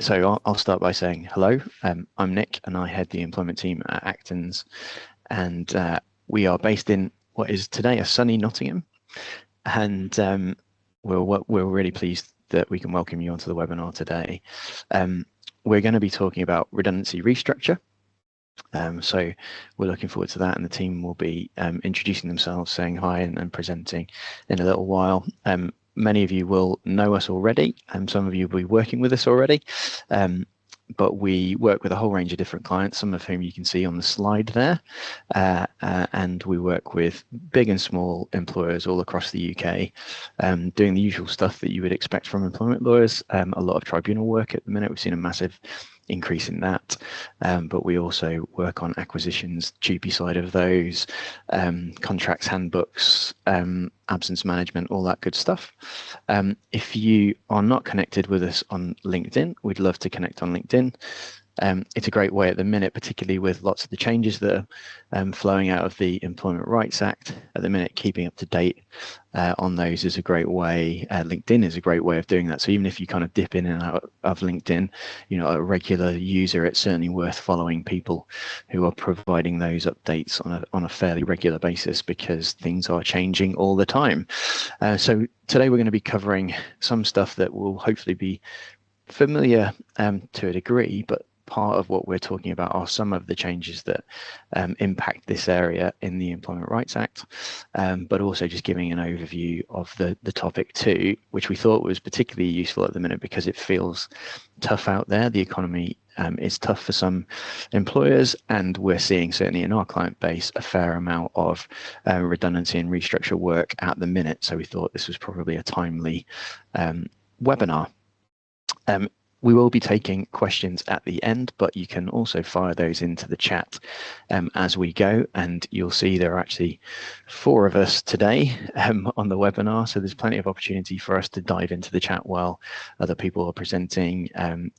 So I'll start by saying hello. I'm Nick, and I head the employment team at Actons, and we are based in what is today a sunny Nottingham, and we're really pleased that we can welcome you onto the webinar today. We're going to be talking about redundancy restructure. So we're looking forward to that, and the team will be introducing themselves, saying hi, and presenting in a little while. Many of you will know us already, and some of you will be working with us already, but we work with a whole range of different clients, some of whom you can see on the slide there, and we work with big and small employers all across the UK, doing the usual stuff that you would expect from employment lawyers. A lot of tribunal work at the minute. We've seen a massive increase in that, but we also work on acquisitions, GP side of those, contracts, handbooks, absence management, all that good stuff. If you are not connected with us on LinkedIn, we'd love to connect on LinkedIn. It's a great way at the minute, particularly with lots of the changes that are flowing out of the Employment Rights Act at the minute. Keeping up to date on those is a great way. LinkedIn is a great way of doing that. So even if you kind of dip in and out of LinkedIn, you know, a regular user, it's certainly worth following people who are providing those updates on a fairly regular basis, because things are changing all the time. So today we're going to be covering some stuff that will hopefully be familiar to a degree, but part of what we're talking about are some of the changes that impact this area in the Employment Rights Act, but also just giving an overview of the topic too, which we thought was particularly useful at the minute because it feels tough out there. The economy is tough for some employers, and we're seeing, certainly in our client base, a fair amount of redundancy and restructure work at the minute. So we thought this was probably a timely webinar. We will be taking questions at the end, but you can also fire those into the chat as we go, and you'll see there are actually 4 of us today on the webinar, so there's plenty of opportunity for us to dive into the chat while other people are presenting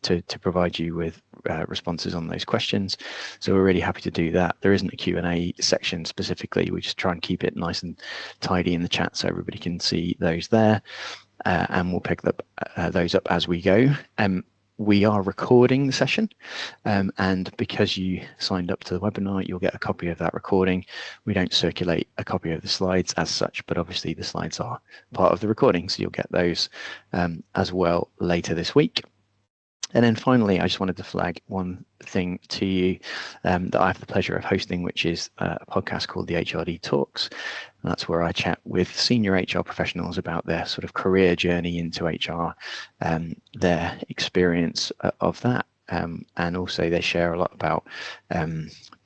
to provide you with responses on those questions. So we're really happy to do that. There isn't a Q&A section specifically. We just try and keep it nice and tidy in the chat so everybody can see those there, and we'll pick those up as we go. We are recording the session, and because you signed up to the webinar, you'll get a copy of that recording. We don't circulate a copy of the slides as such, but obviously the slides are part of the recording, so you'll get those as well later this week. And then finally, I just wanted to flag one thing to you that I have the pleasure of hosting, which is a podcast called the HRD Talks. And that's where I chat with senior HR professionals about their sort of career journey into HR, their experience of that. And also they share a lot about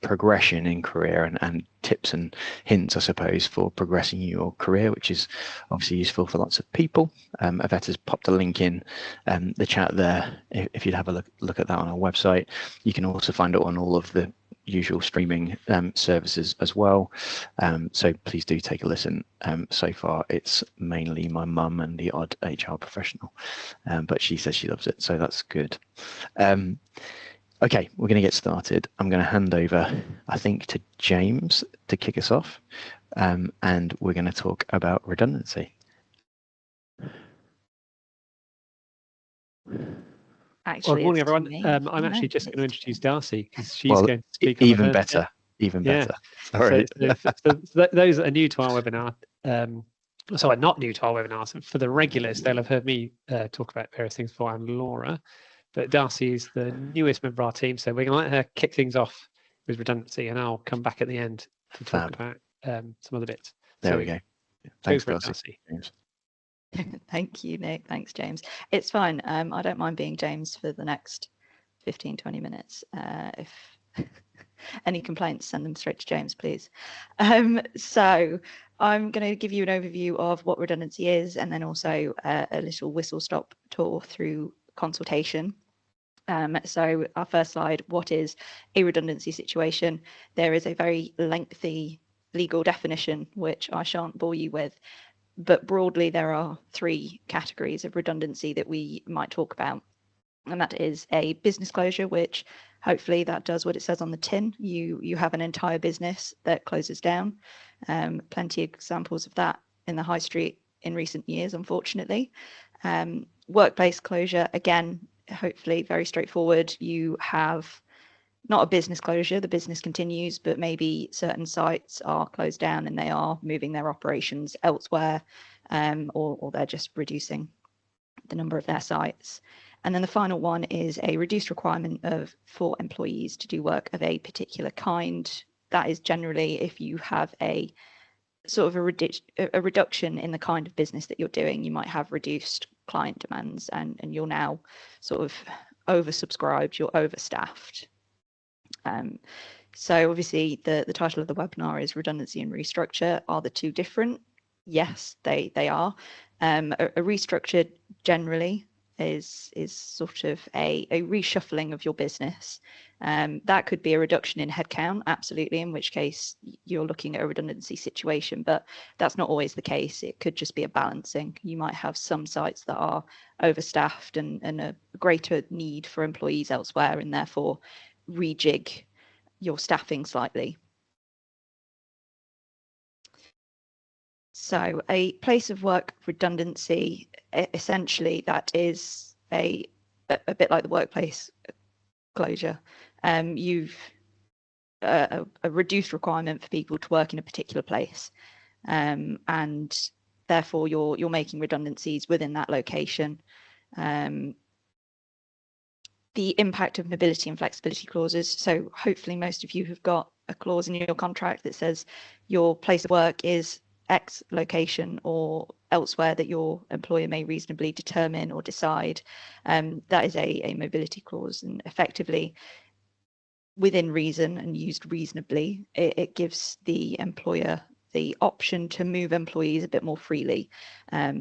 progression in career and tips and hints, I suppose, for progressing your career, which is obviously useful for lots of people. Yvette has popped a link in the chat there if you'd have a look at that on our website. You can also find it on all of the usual streaming services as well, so please do take a listen. So far it's mainly my mum and the odd HR professional, but she says she loves it, so that's good. Okay, we're going to get started. I'm going to hand over, I think, to James to kick us off, and we're going to talk about redundancy. Actually, well, good morning, everyone. I'm actually just going to introduce Darcy because she's going to speak. Even better. Sorry. So those that are new to our webinar, sorry, not new to our webinars, for the regulars, they'll have heard me talk about various things before. I'm Laura, but Darcy is the newest member of our team, so we're going to let her kick things off with redundancy, and I'll come back at the end to talk about some other bits. There we go. Thanks, Darcy. Thank you, Nick. Thanks, James. It's fine. I don't mind being James for the next 15-20 minutes. If any complaints, send them straight to James, please. So I'm going to give you an overview of what redundancy is, and then also a little whistle-stop tour through consultation. So our first slide, what is a redundancy situation? There is a very lengthy legal definition, which I shan't bore you with, but broadly there are 3 categories of redundancy that we might talk about. And that is a business closure, which hopefully that does what it says on the tin. You have an entire business that closes down. Plenty of examples of that in the high street in recent years, unfortunately. Workplace closure, again, hopefully very straightforward. You have not a business closure, the business continues, but maybe certain sites are closed down and they are moving their operations elsewhere, or they're just reducing the number of their sites. And then the final one is a reduced requirement for employees to do work of a particular kind. That is generally if you have a sort of a reduction in the kind of business that you're doing. You might have reduced client demands and you're now sort of oversubscribed, you're overstaffed. So obviously the title of the webinar is Redundancy and Restructure. Are the two different? Yes, they are. A restructure generally is sort of a reshuffling of your business. That could be a reduction in headcount, absolutely, in which case you're looking at a redundancy situation, but that's not always the case. It could just be a balancing. You might have some sites that are overstaffed and a greater need for employees elsewhere, and therefore rejig your staffing slightly. So a place of work redundancy, essentially that is a bit like the workplace closure. You've a reduced requirement for people to work in a particular place, and therefore you're making redundancies within that location. The impact of mobility and flexibility clauses. So hopefully most of you have got a clause in your contract that says your place of work is X location or elsewhere that your employer may reasonably determine or decide. That is a mobility clause, and effectively within reason and used reasonably, it gives the employer the option to move employees a bit more freely.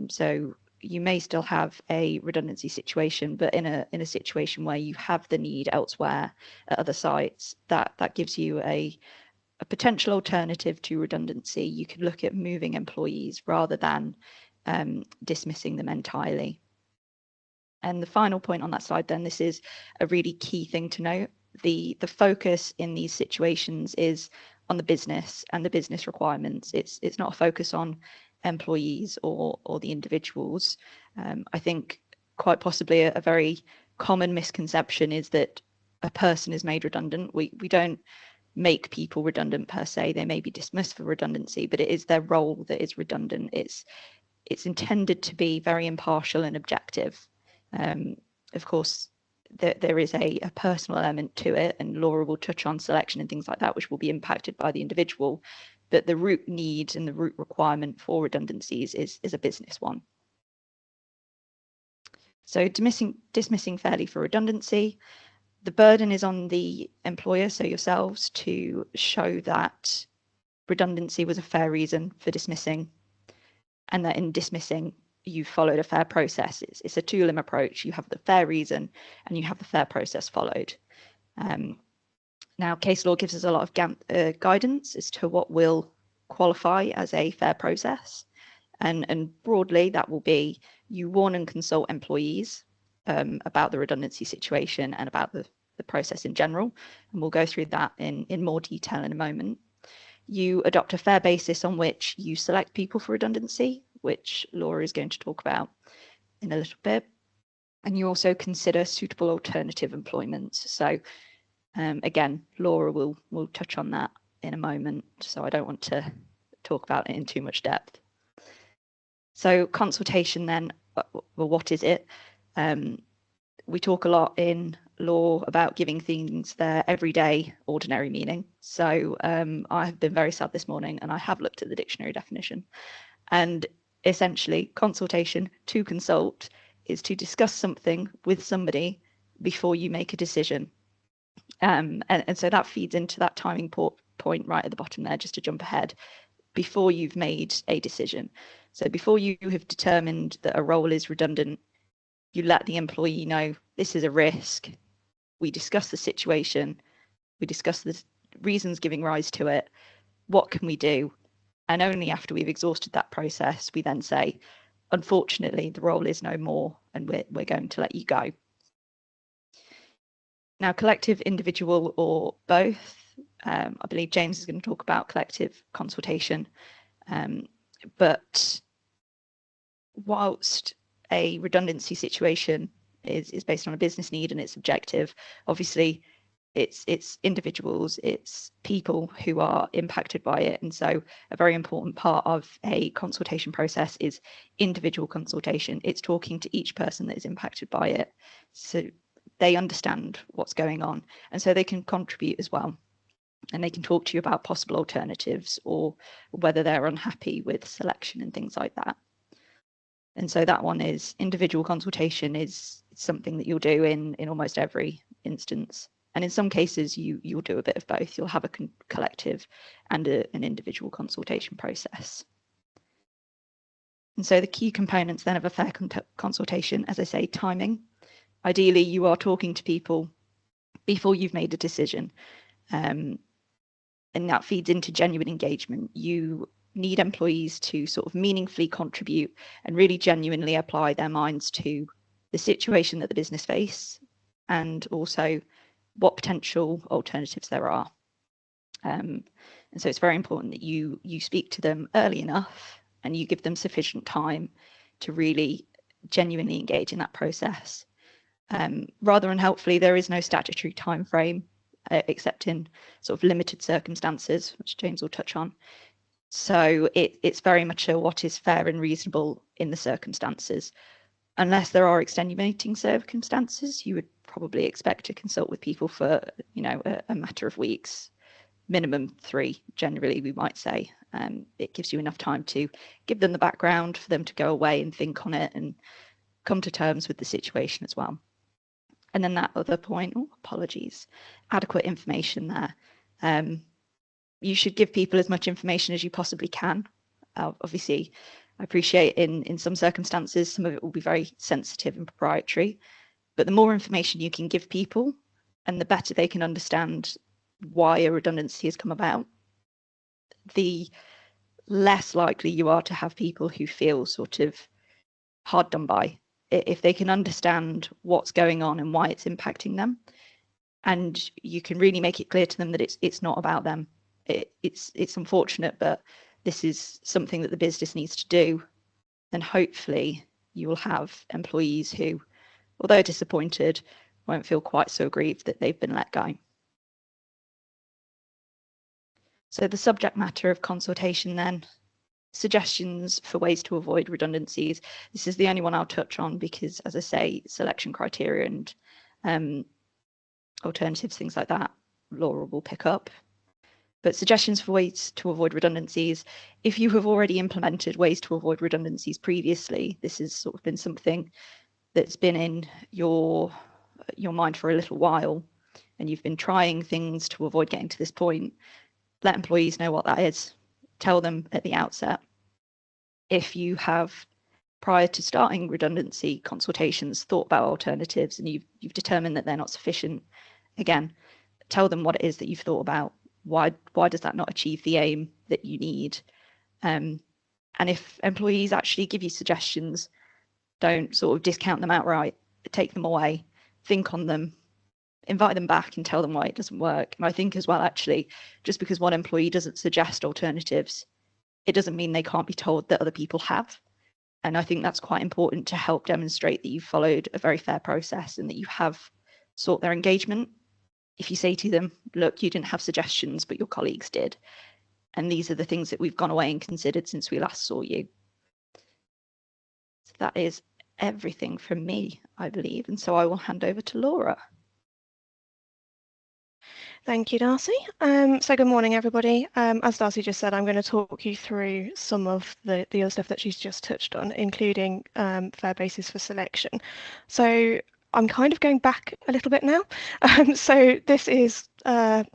So you may still have a redundancy situation, but in a situation where you have the need elsewhere at other sites, that gives you a potential alternative to redundancy. You could look at moving employees rather than dismissing them entirely. And the final point on that slide, then, this is a really key thing to note. The focus in these situations is on the business and the business requirements. It's not a focus on employees or the individuals. I think quite possibly a very common misconception is that a person is made redundant. We don't make people redundant per se. They may be dismissed for redundancy, but it is their role that is redundant. It's intended to be very impartial and objective. Of course, there is a personal element to it, and Laura will touch on selection and things like that, which will be impacted by the individual. But the root need and the root requirement for redundancies is a business one. So dismissing fairly for redundancy, the burden is on the employer, so yourselves, to show that redundancy was a fair reason for dismissing, and that in dismissing you followed a fair process. It's a two-limb approach. You have the fair reason and you have the fair process followed. Now, case law gives us a lot of guidance as to what will qualify as a fair process. And broadly, that will be you warn and consult employees about the redundancy situation and about the process in general. And we'll go through that in more detail in a moment. You adopt a fair basis on which you select people for redundancy, which Laura is going to talk about in a little bit. And you also consider suitable alternative employment. So again, Laura will touch on that in a moment, so I don't want to talk about it in too much depth. So consultation then, well, what is it? We talk a lot in law about giving things their everyday ordinary meaning. So I have been very sad this morning and I have looked at the dictionary definition. And essentially, consultation, to consult, is to discuss something with somebody before you make a decision. And so that feeds into that timing point right at the bottom there, just to jump ahead, before you've made a decision. So before you have determined that a role is redundant, you let the employee know this is a risk. We discuss the situation. We discuss the reasons giving rise to it. What can we do? And only after we've exhausted that process, we then say, unfortunately, the role is no more and we're going to let you go. Now, collective, individual, or both. I believe James is going to talk about collective consultation. But whilst a redundancy situation is based on a business need and it's objective. Obviously, it's individuals, it's people who are impacted by it. And so a very important part of a consultation process is individual consultation. It's talking to each person that is impacted by it, so they understand what's going on, and so they can contribute as well. And they can talk to you about possible alternatives or whether they're unhappy with selection and things like that. And so that one is individual consultation is something that you'll do in almost every instance. And in some cases, you'll do a bit of both. You'll have a collective and an individual consultation process. And so the key components then of a fair consultation, as I say, timing. Ideally, you are talking to people before you've made a decision. And that feeds into genuine engagement. You need employees to sort of meaningfully contribute and really genuinely apply their minds to the situation that the business face, and also what potential alternatives there are. And so it's very important that you speak to them early enough and you give them sufficient time to really genuinely engage in that process. Rather unhelpfully, there is no statutory time frame except in sort of limited circumstances, which James will touch on. So it's very much a what is fair and reasonable in the circumstances. Unless there are extenuating circumstances, you would probably expect to consult with people for, you know, a matter of weeks, minimum 3, generally, we might say. It gives you enough time to give them the background, for them to go away and think on it and come to terms with the situation as well. And then that other point, adequate information there. You should give people as much information as you possibly can. Obviously, I appreciate in some circumstances, some of it will be very sensitive and proprietary, but the more information you can give people and the better they can understand why a redundancy has come about, the less likely you are to have people who feel sort of hard done by. If they can understand what's going on and why it's impacting them, and you can really make it clear to them that it's not about them. It's unfortunate, but this is something that the business needs to do. And hopefully you will have employees who, although disappointed, won't feel quite so aggrieved that they've been let go. So the subject matter of consultation then, suggestions for ways to avoid redundancies. This is the only one I'll touch on because, as I say, selection criteria and alternatives, things like that, Laura will pick up. But suggestions for ways to avoid redundancies. If you have already implemented ways to avoid redundancies previously, this has sort of been something that's been in your mind for a little while, and you've been trying things to avoid getting to this point, let employees know what that is. Tell them at the outset. If you have, prior to starting redundancy consultations, thought about alternatives and you've determined that they're not sufficient, again, tell them what it is that you've thought about. Why does that not achieve the aim that you need? And if employees actually give you suggestions, don't sort of discount them outright. Take them away, think on them, invite them back and tell them why it doesn't work. And I think as well, actually, just because one employee doesn't suggest alternatives, it doesn't mean they can't be told that other people have. And I think that's quite important to help demonstrate that you've followed a very fair process and that you have sought their engagement. If you say to them, look, you didn't have suggestions, but your colleagues did, and these are the things that we've gone away and considered since we last saw you. So that is everything from me, I believe. And so I will hand over to Laura. Thank you, Darcy. So good morning, everybody. As Darcy just said, I'm going to talk you through some of the other stuff that she's just touched on, including fair basis for selection. So I'm kind of going back a little bit now. So this is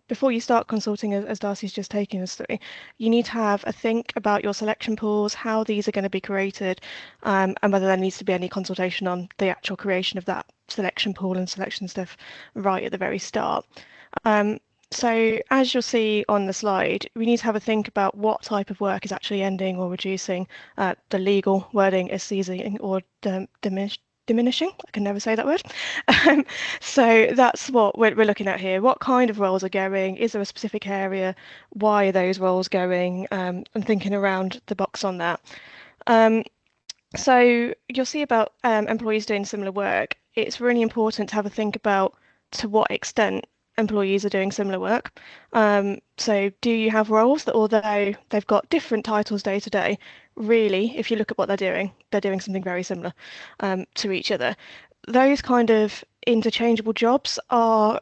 before you start consulting, as Darcy's just taken us through, you need to have a think about your selection pools, how these are going to be created, and whether there needs to be any consultation on the actual creation of that selection pool and selection stuff right at the very start. So as you'll see on the slide, we need to have a think about what type of work is actually ending or reducing. The legal wording is ceasing or diminishing. I can never say that word. So that's what we're looking at here. What kind of roles are going? Is there a specific area? Why are those roles going? And thinking around the box on that. So you'll see about employees doing similar work. it's really important to have a think about to what extent employees are doing similar work. So do you have roles that, although they've got different titles day to day, really, if you look at what they're doing something very similar to each other. Those kind of interchangeable jobs are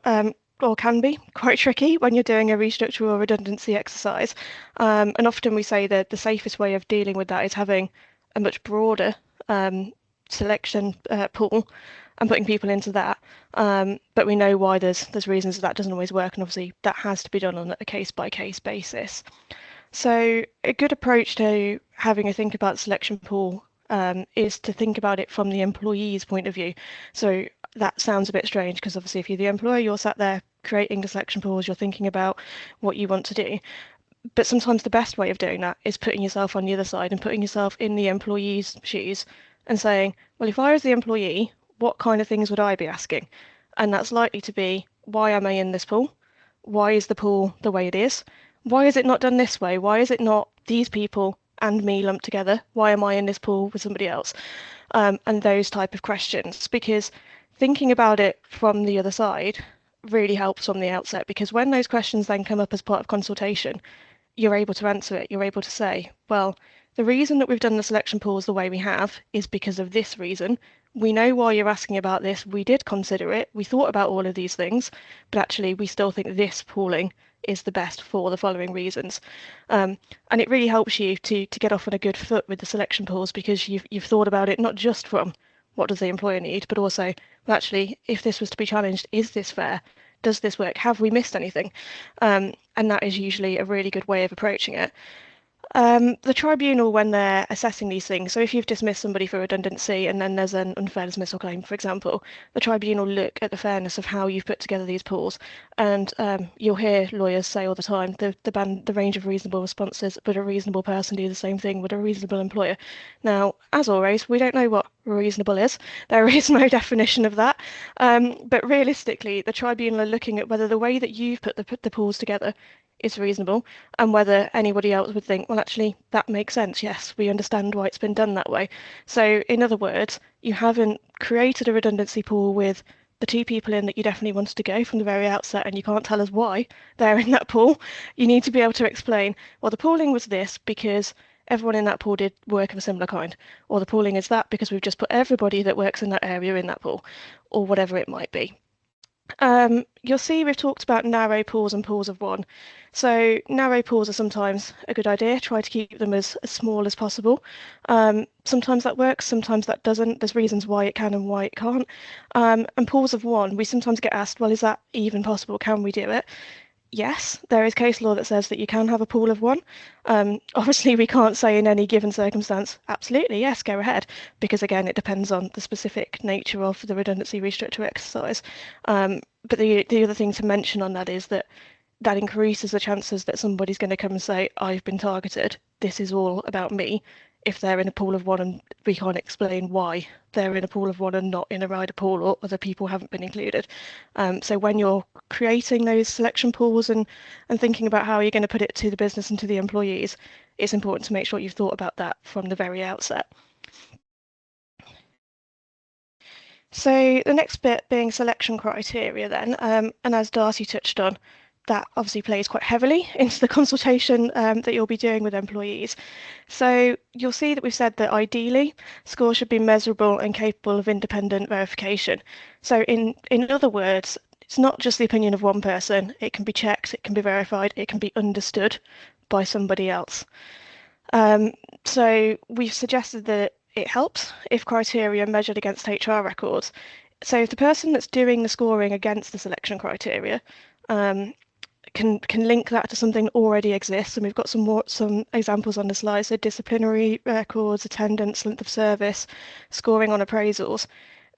or can be quite tricky when you're doing a restructure or redundancy exercise. And often we say that the safest way of dealing with that is having a much broader selection pool and putting people into that. But we know why there's reasons that doesn't always work, and obviously that has to be done on a case-by-case basis. So a good approach to having a think about the selection pool is to think about it from the employee's point of view. So that sounds a bit strange because obviously if you're the employer, you're sat there creating the selection pools, you're thinking about what you want to do. But sometimes the best way of doing that is putting yourself on the other side and putting yourself in the employee's shoes and saying, well, if I was the employee, what kind of things would I be asking? And that's likely to be, why am I in this pool? Why is the pool the way it is? Why is it not done this way? Why is it not these people and me lumped together? Why am I in this pool with somebody else? And those type of questions, because thinking about it from the other side really helps from the outset, because when those questions then come up as part of consultation, you're able to answer it. You're able to say, well, the reason that we've done the selection pools the way we have is because of this reason. We know why you're asking about this. We did consider it. We thought about all of these things, but actually we still think this pooling is the best for the following reasons. And it really helps you to get off on a good foot with the selection pools, because you've thought about it not just from what does the employer need, but also, well, actually, if this was to be challenged, is this fair? Does this work? Have we missed anything? And that is usually a really good way of approaching it. The tribunal, when they're assessing these things, so if you've dismissed somebody for redundancy and then there's an unfair dismissal claim, for example, the tribunal look at the fairness of how you've put together these pools. And you'll hear lawyers say all the time, the range of reasonable responses, would a reasonable person do the same thing? Would a reasonable employer? Now, as always, we don't know what reasonable is. There is no definition of that. But realistically, the tribunal are looking at whether the way that you've put the pools together is reasonable, and whether anybody else would think, well, actually, that makes sense. Yes, we understand why it's been done that way. So in other words, you haven't created a redundancy pool with the two people in that you definitely wanted to go from the very outset, and you can't tell us why they're in that pool. You need to be able to explain, well, the pooling was this because everyone in that pool did work of a similar kind, or the pooling is that because we've just put everybody that works in that area in that pool, or whatever it might be. You'll see we've talked about narrow pools and pools of one. So narrow pools are sometimes a good idea. Try to keep them as small as possible. Sometimes that works, sometimes that doesn't. There's reasons why it can and why it can't. And pools of one, we sometimes get asked, well, is that even possible? Can we do it? Yes, there is case law that says that you can have a pool of one. Obviously, we can't say in any given circumstance, absolutely, yes, go ahead, because again, it depends on the specific nature of the redundancy restructure exercise. But the other thing to mention on that is that increases the chances that somebody's going to come and say, I've been targeted, this is all about me, if they're in a pool of one and we can't explain why they're in a pool of one and not in a rider pool, or other people haven't been included. So when you're creating those selection pools and thinking about how you're going to put it to the business and to the employees, it's important to make sure you've thought about that from the very outset. So the next bit being selection criteria then, and as Darcy touched on, that obviously plays quite heavily into the consultation that you'll be doing with employees. So you'll see that we've said that ideally scores should be measurable and capable of independent verification. So in other words, it's not just the opinion of one person. It can be checked, it can be verified, it can be understood by somebody else. So we've suggested that it helps if criteria are measured against HR records. So if the person that's doing the scoring against the selection criteria can link that to something that already exists, and we've got some examples on the slide. So disciplinary records, attendance, length of service, scoring on appraisals.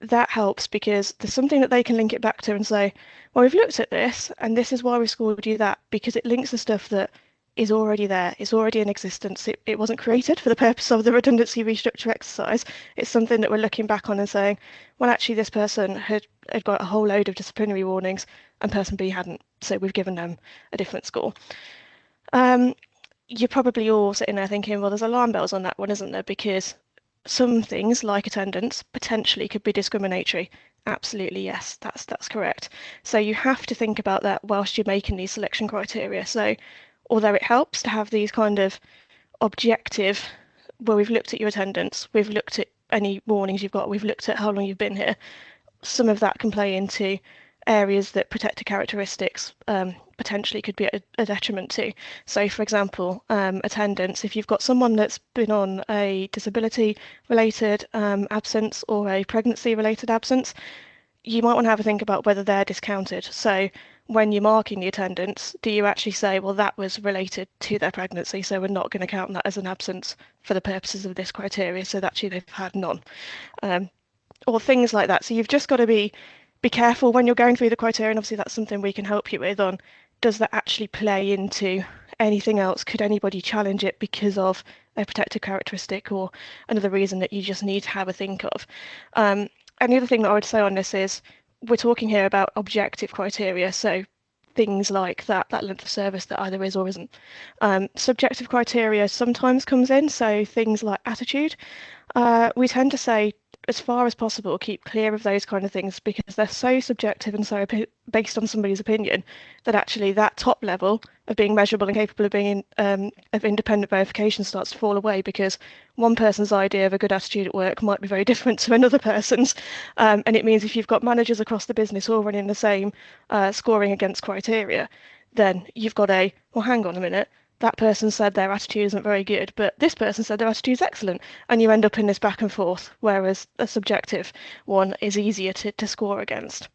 That helps because there's something that they can link it back to and say, well, we've looked at this and this is why we scored you that, because it links the stuff that is already there, it's already in existence. It wasn't created for the purpose of the redundancy restructure exercise. It's something that we're looking back on and saying, well, actually this person had got a whole load of disciplinary warnings and person B hadn't, so we've given them a different score. You're probably all sitting there thinking, well, there's alarm bells on that one, isn't there? Because some things like attendance potentially could be discriminatory. Absolutely, yes, that's correct. So you have to think about that whilst you're making these selection criteria. So although it helps to have these kind of objective, well, we've looked at your attendance, we've looked at any warnings you've got, we've looked at how long you've been here, some of that can play into areas that protected characteristics potentially could be a detriment to. So, for example, attendance, if you've got someone that's been on a disability-related absence or a pregnancy-related absence, you might want to have a think about whether they're discounted. So when you're marking the attendance, do you actually say, well, that was related to their pregnancy, so we're not going to count that as an absence for the purposes of this criteria, so that actually they've had none, or things like that. So you've just got to be careful when you're going through the criteria, and obviously that's something we can help you with on, does that actually play into anything else? Could anybody challenge it because of a protected characteristic or another reason that you just need to have a think of? And the other thing that I would say on this is we're talking here about objective criteria, so things like that length of service that either is or isn't. Subjective criteria sometimes comes in, so things like attitude. We tend to say, as far as possible, keep clear of those kind of things because they're so subjective and so based on somebody's opinion that actually that top level of being measurable and capable of being of independent verification starts to fall away because one person's idea of a good attitude at work might be very different to another person's, and it means if you've got managers across the business all running the same scoring against criteria, then you've got well, hang on a minute, that person said their attitude isn't very good, but this person said their attitude is excellent. And you end up in this back and forth, whereas a subjective one is easier to score against.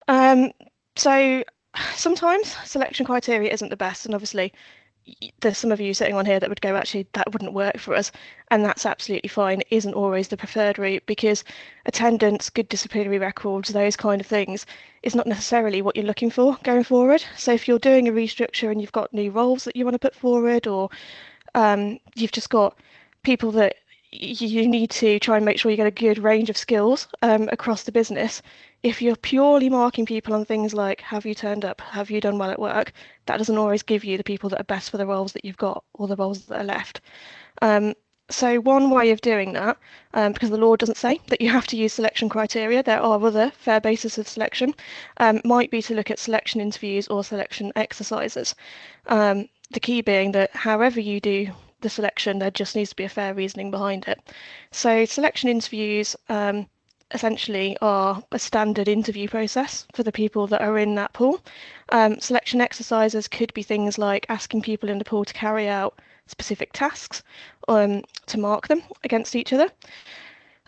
So sometimes selection criteria isn't the best, and obviously there's some of you sitting on here that would go, actually, that wouldn't work for us, and that's absolutely fine. It isn't always the preferred route because attendance, good disciplinary records, those kind of things is not necessarily what you're looking for going forward. So if you're doing a restructure and you've got new roles that you want to put forward, or you've just got people that you need to try and make sure you get a good range of skills across the business. If you're purely marking people on things like, have you turned up, have you done well at work, that doesn't always give you the people that are best for the roles that you've got or the roles that are left. So one way of doing that, because the law doesn't say that you have to use selection criteria, there are other fair bases of selection, might be to look at selection interviews or selection exercises. The key being that however you do the selection, there just needs to be a fair reasoning behind it. So selection interviews essentially are a standard interview process for the people that are in that pool. Selection exercises could be things like asking people in the pool to carry out specific tasks to mark them against each other.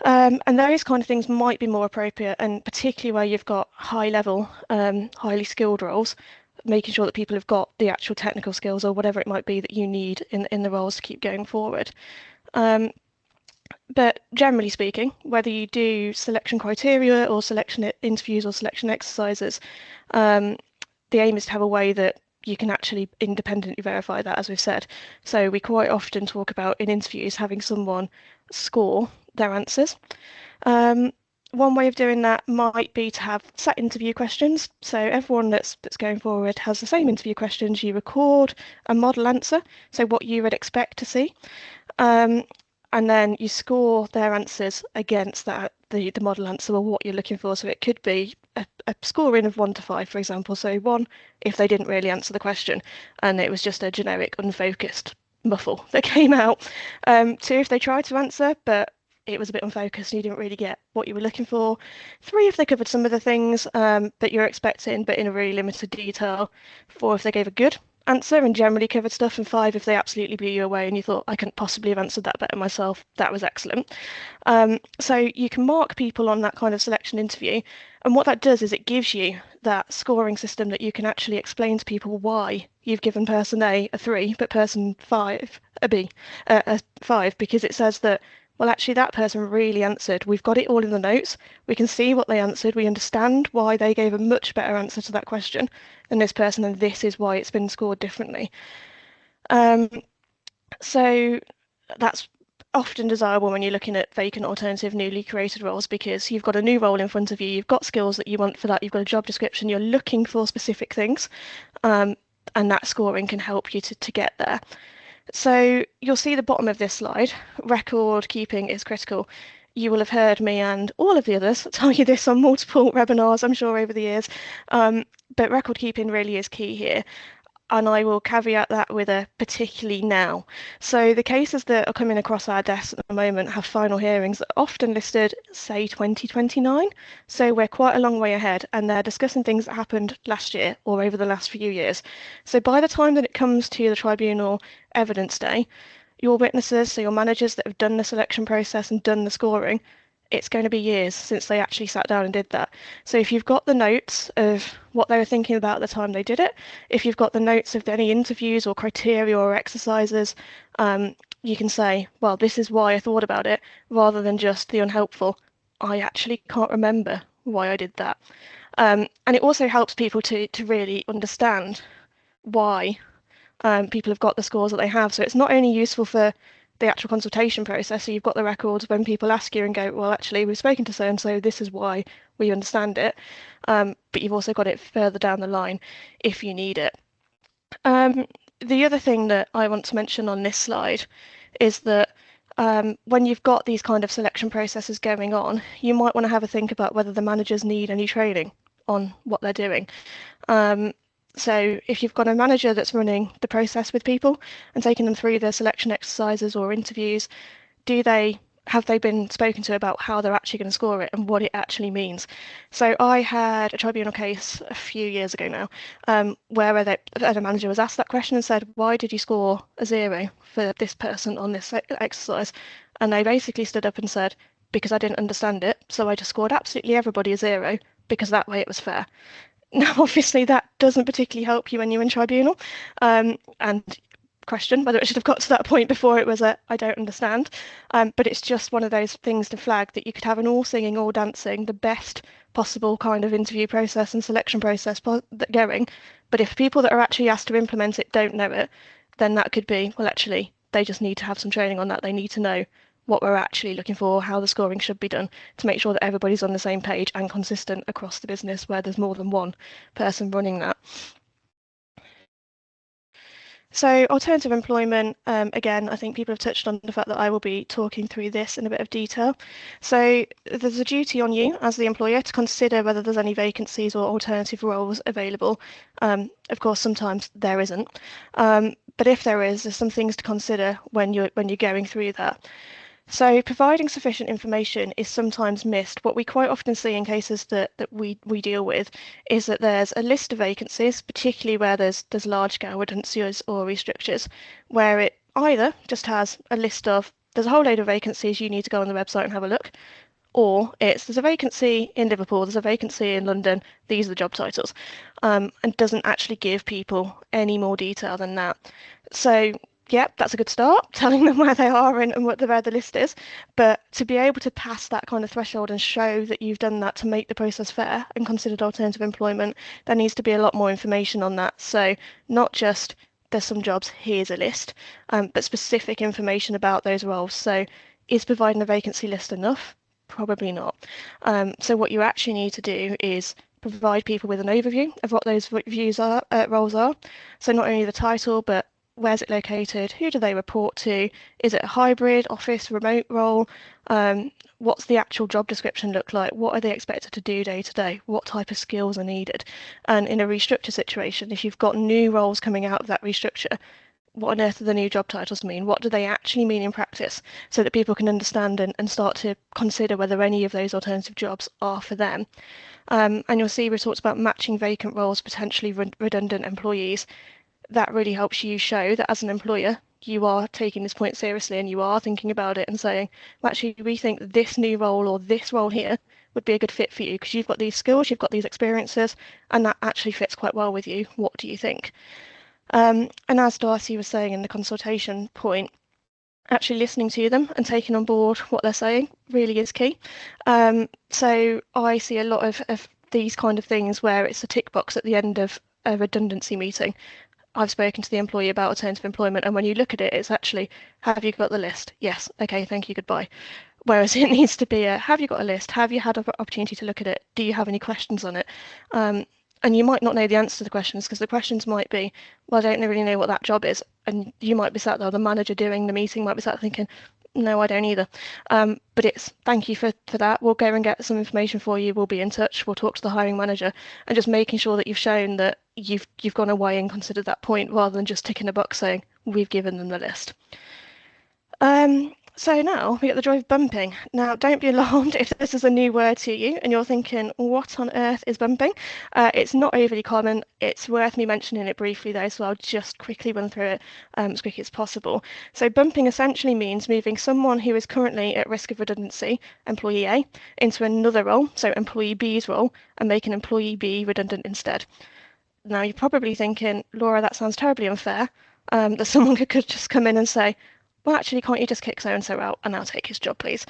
And those kind of things might be more appropriate, and particularly where you've got high level, highly skilled roles, making sure that people have got the actual technical skills or whatever it might be that you need in the roles to keep going forward. But generally speaking, whether you do selection criteria or selection interviews or selection exercises, the aim is to have a way that you can actually independently verify that, as we've said. So we quite often talk about in interviews having someone score their answers. One way of doing that might be to have set interview questions. So everyone that's going forward has the same interview questions. You record a model answer, so what you would expect to see, and then you score their answers against that the model answer or what you're looking for. So it could be a scoring of 1 to 5, for example. So 1 if they didn't really answer the question and it was just a generic unfocused muffle that came out. 2 if they tried to answer but it was a bit unfocused and you didn't really get what you were looking for. 3 if they covered some of the things that you're expecting but in a really limited detail. 4 if they gave a good answer and generally covered stuff, and 5 if they absolutely blew you away and you thought, I couldn't possibly have answered that better myself, that was excellent. So you can mark people on that kind of selection interview, and what that does is it gives you that scoring system that you can actually explain to people why you've given person A a 3 but person 5 a B, a 5, because it says that, well, actually that person really answered. We've got it all in the notes. We can see what they answered. We understand why they gave a much better answer to that question than this person, and this is why it's been scored differently. So that's often desirable when you're looking at vacant, alternative, newly created roles, because you've got a new role in front of you, you've got skills that you want for that, you've got a job description, you're looking for specific things, and that scoring can help you to get there. So you'll see the bottom of this slide, record keeping is critical. You will have heard me and all of the others tell you this on multiple webinars, I'm sure, over the years. But record keeping really is key here. And I will caveat that with a particularly now. So the cases that are coming across our desks at the moment have final hearings that are often listed, say, 2029. So we're quite a long way ahead, and they're discussing things that happened last year or over the last few years. So by the time that it comes to the tribunal evidence day, your witnesses, so your managers that have done the selection process and done the scoring, it's going to be years since they actually sat down and did that. So if you've got the notes of what they were thinking about at the time they did it, if you've got the notes of any interviews or criteria or exercises, you can say, well, this is why I thought about it, rather than just the unhelpful, I actually can't remember why I did that. And it also helps people to really understand why people have got the scores that they have. So it's not only useful for the actual consultation process, so you've got the records when people ask you and go, well, actually, we've spoken to so-and-so, this is why we understand it, but you've also got it further down the line if you need it. The other thing that I want to mention on this slide is that when you've got these kind of selection processes going on, you might want to have a think about whether the managers need any training on what they're doing. So if you've got a manager that's running the process with people and taking them through their selection exercises or interviews, have they been spoken to about how they're actually going to score it and what it actually means? So I had a tribunal case a few years ago now, where a manager was asked that question and said, why did you score a 0 for this person on this exercise? And they basically stood up and said, because I didn't understand it, so I just scored absolutely everybody a 0 because that way it was fair. Now, obviously, that doesn't particularly help you when you're in tribunal, and question whether it should have got to that point before it was I don't understand. But it's just one of those things to flag that you could have an all singing, all dancing, the best possible kind of interview process and selection process going. But if people that are actually asked to implement it don't know it, then that could be, well, actually, they just need to have some training on that. They need to know what we're actually looking for, how the scoring should be done, to make sure that everybody's on the same page and consistent across the business where there's more than one person running that. So alternative employment, again, I think people have touched on the fact that I will be talking through this in a bit of detail. So there's a duty on you as the employer to consider whether there's any vacancies or alternative roles available. Of course, sometimes there isn't, but if there is, there's some things to consider when you're going through that. So providing sufficient information is sometimes missed. What we quite often see in cases that we deal with is that there's a list of vacancies, particularly where there's large-scale redundancies or restructures, where it either just has a list of, there's a whole load of vacancies, you need to go on the website and have a look, or there's a vacancy in Liverpool, there's a vacancy in London, these are the job titles, and doesn't actually give people any more detail than that. So yeah, that's a good start, telling them where they are and where the list is. But to be able to pass that kind of threshold and show that you've done that to make the process fair and considered alternative employment, there needs to be a lot more information on that. So not just there's some jobs, here's a list, but specific information about those roles. So is providing a vacancy list enough? Probably not. So what you actually need to do is provide people with an overview of what those roles are. So not only the title, but where's it located? Who do they report to? Is it a hybrid, office, remote role? What's the actual job description look like? What are they expected to do day to day? What type of skills are needed? And in a restructure situation, if you've got new roles coming out of that restructure, what on earth do the new job titles mean? What do they actually mean in practice? So that people can understand and start to consider whether any of those alternative jobs are for them. And you'll see we talked about matching vacant roles, potentially redundant employees. That really helps you show that as an employer, you are taking this point seriously and you are thinking about it and saying, well, actually, we think this new role or this role here would be a good fit for you because you've got these skills, you've got these experiences, and that actually fits quite well with you. What do you think? And as Darcy was saying in the consultation point, actually listening to them and taking on board what they're saying really is key. So I see a lot of these kind of things where it's a tick box at the end of a redundancy meeting. I've spoken to the employee about alternative employment, and when you look at it, it's actually, have you got the list? Yes. Okay, thank you, goodbye. Whereas it needs to be have you got a list? Have you had an opportunity to look at it? Do you have any questions on it? And you might not know the answer to the questions, because the questions might be, well, I don't really know what that job is. And you might be sat there, the manager doing the meeting might be sat thinking, no, I don't either. But it's thank you for that. We'll go and get some information for you. We'll be in touch. We'll talk to the hiring manager, and just making sure that you've shown that you've gone away and considered that point, rather than just ticking a box saying we've given them the list. So now we get the joy of bumping. Now, don't be alarmed if this is a new word to you and you're thinking, what on earth is bumping? It's not overly common. It's worth me mentioning it briefly though, so I'll just quickly run through it as quickly as possible. So bumping essentially means moving someone who is currently at risk of redundancy, employee A, into another role, so employee B's role, and making employee B redundant instead. Now, you're probably thinking, Laura, that sounds terribly unfair, that someone could just come in and say, well, actually, can't you just kick so-and-so out and I'll take his job, please?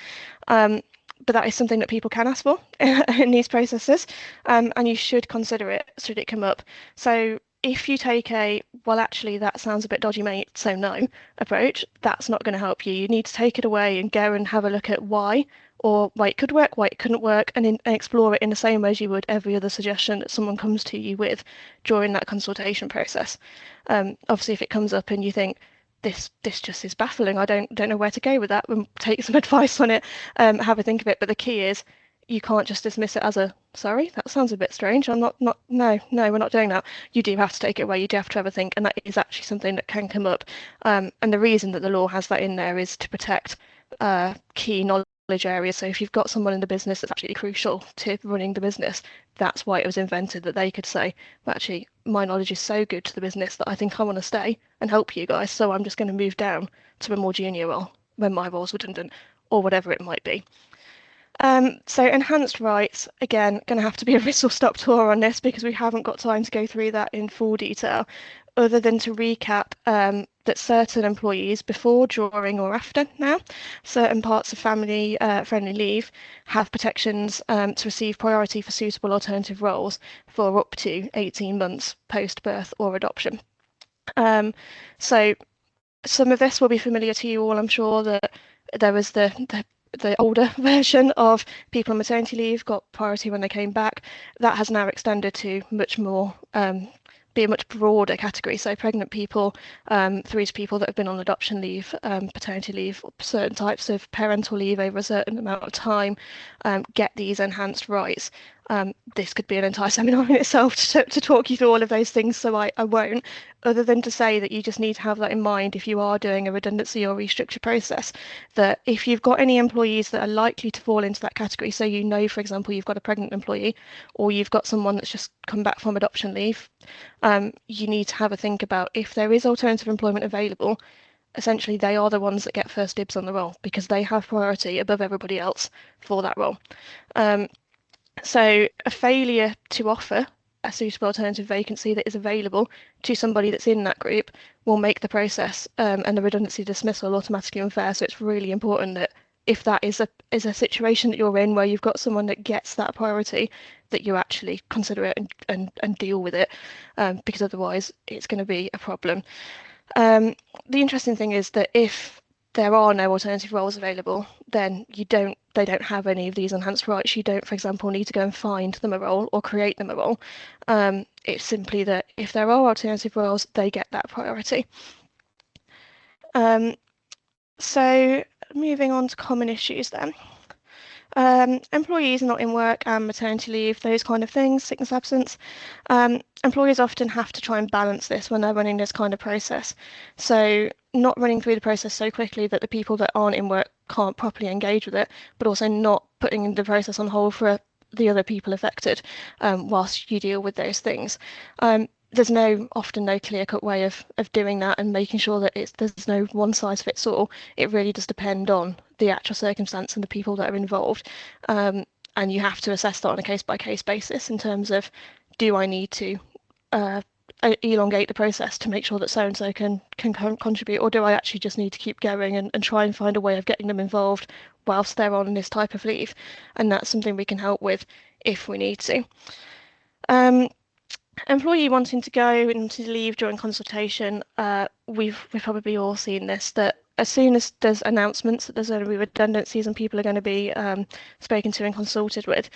But that is something that people can ask for in these processes, and you should consider it should it come up. So if you take a, well, actually, that sounds a bit dodgy, mate, so no approach, that's not going to help you. You need to take it away and go and have a look at why, or why it could work, why it couldn't work, and explore it in the same way as you would every other suggestion that someone comes to you with during that consultation process. Obviously, if it comes up and you think, this just is baffling, I don't know where to go with that, and take some advice on it, have a think of it. But the key is you can't just dismiss it as a, sorry, that sounds a bit strange, I'm not no, we're not doing that. You do have to take it away, you do have to have a think, and that is actually something that can come up. And the reason that the law has that in there is to protect key knowledge areas. So if you've got someone in the business that's actually crucial to running the business, that's why it was invented, that they could say, well, actually, my knowledge is so good to the business that I think I want to stay and help you guys, so I'm just going to move down to a more junior role when my role's redundant, or whatever it might be. So enhanced rights, again, going to have to be a whistle-stop tour on this, because we haven't got time to go through that in full detail, other than to recap that certain employees, before, during or after now, certain parts of family-friendly leave have protections to receive priority for suitable alternative roles for up to 18 months post-birth or adoption. So some of this will be familiar to you all, I'm sure, that there was the older version of people on maternity leave got priority when they came back. That has now extended to much more, be a much broader category. So pregnant people, through to people that have been on adoption leave, paternity leave, certain types of parental leave over a certain amount of time, get these enhanced rights. This could be an entire seminar in itself to talk you through all of those things, so I won't, other than to say that you just need to have that in mind if you are doing a redundancy or restructure process, that if you've got any employees that are likely to fall into that category, so you know, for example, you've got a pregnant employee, or you've got someone that's just come back from adoption leave, you need to have a think about if there is alternative employment available. Essentially, they are the ones that get first dibs on the role, because they have priority above everybody else for that role. So a failure to offer a suitable alternative vacancy that is available to somebody that's in that group will make the process and the redundancy dismissal automatically unfair. So it's really important that if that is a situation that you're in where you've got someone that gets that priority, that you actually consider it and deal with it, because otherwise it's going to be a problem. The interesting thing is that if there are no alternative roles available, then they don't have any of these enhanced rights. You don't, for example, need to go and find them a role or create them a role. It's simply that if there are alternative roles, they get that priority. So moving on to common issues then. Employees not in work and maternity leave, those kind of things, sickness absence. Employers often have to try and balance this when they're running this kind of process. So not running through the process so quickly that the people that aren't in work can't properly engage with it, but also not putting the process on hold for the other people affected whilst you deal with those things. There's often no clear-cut way of doing that and making sure that there's no one size fits all. It really does depend on the actual circumstance and the people that are involved. And you have to assess that on a case-by-case basis in terms of, do I need to elongate the process to make sure that so-and-so can contribute, or do I actually just need to keep going and try and find a way of getting them involved whilst they're on this type of leave? And that's something we can help with if we need to. Employee wanting to go and to leave during consultation, we've probably all seen this, that as soon as there's announcements that there's going to be redundancies and people are going to be spoken to and consulted with,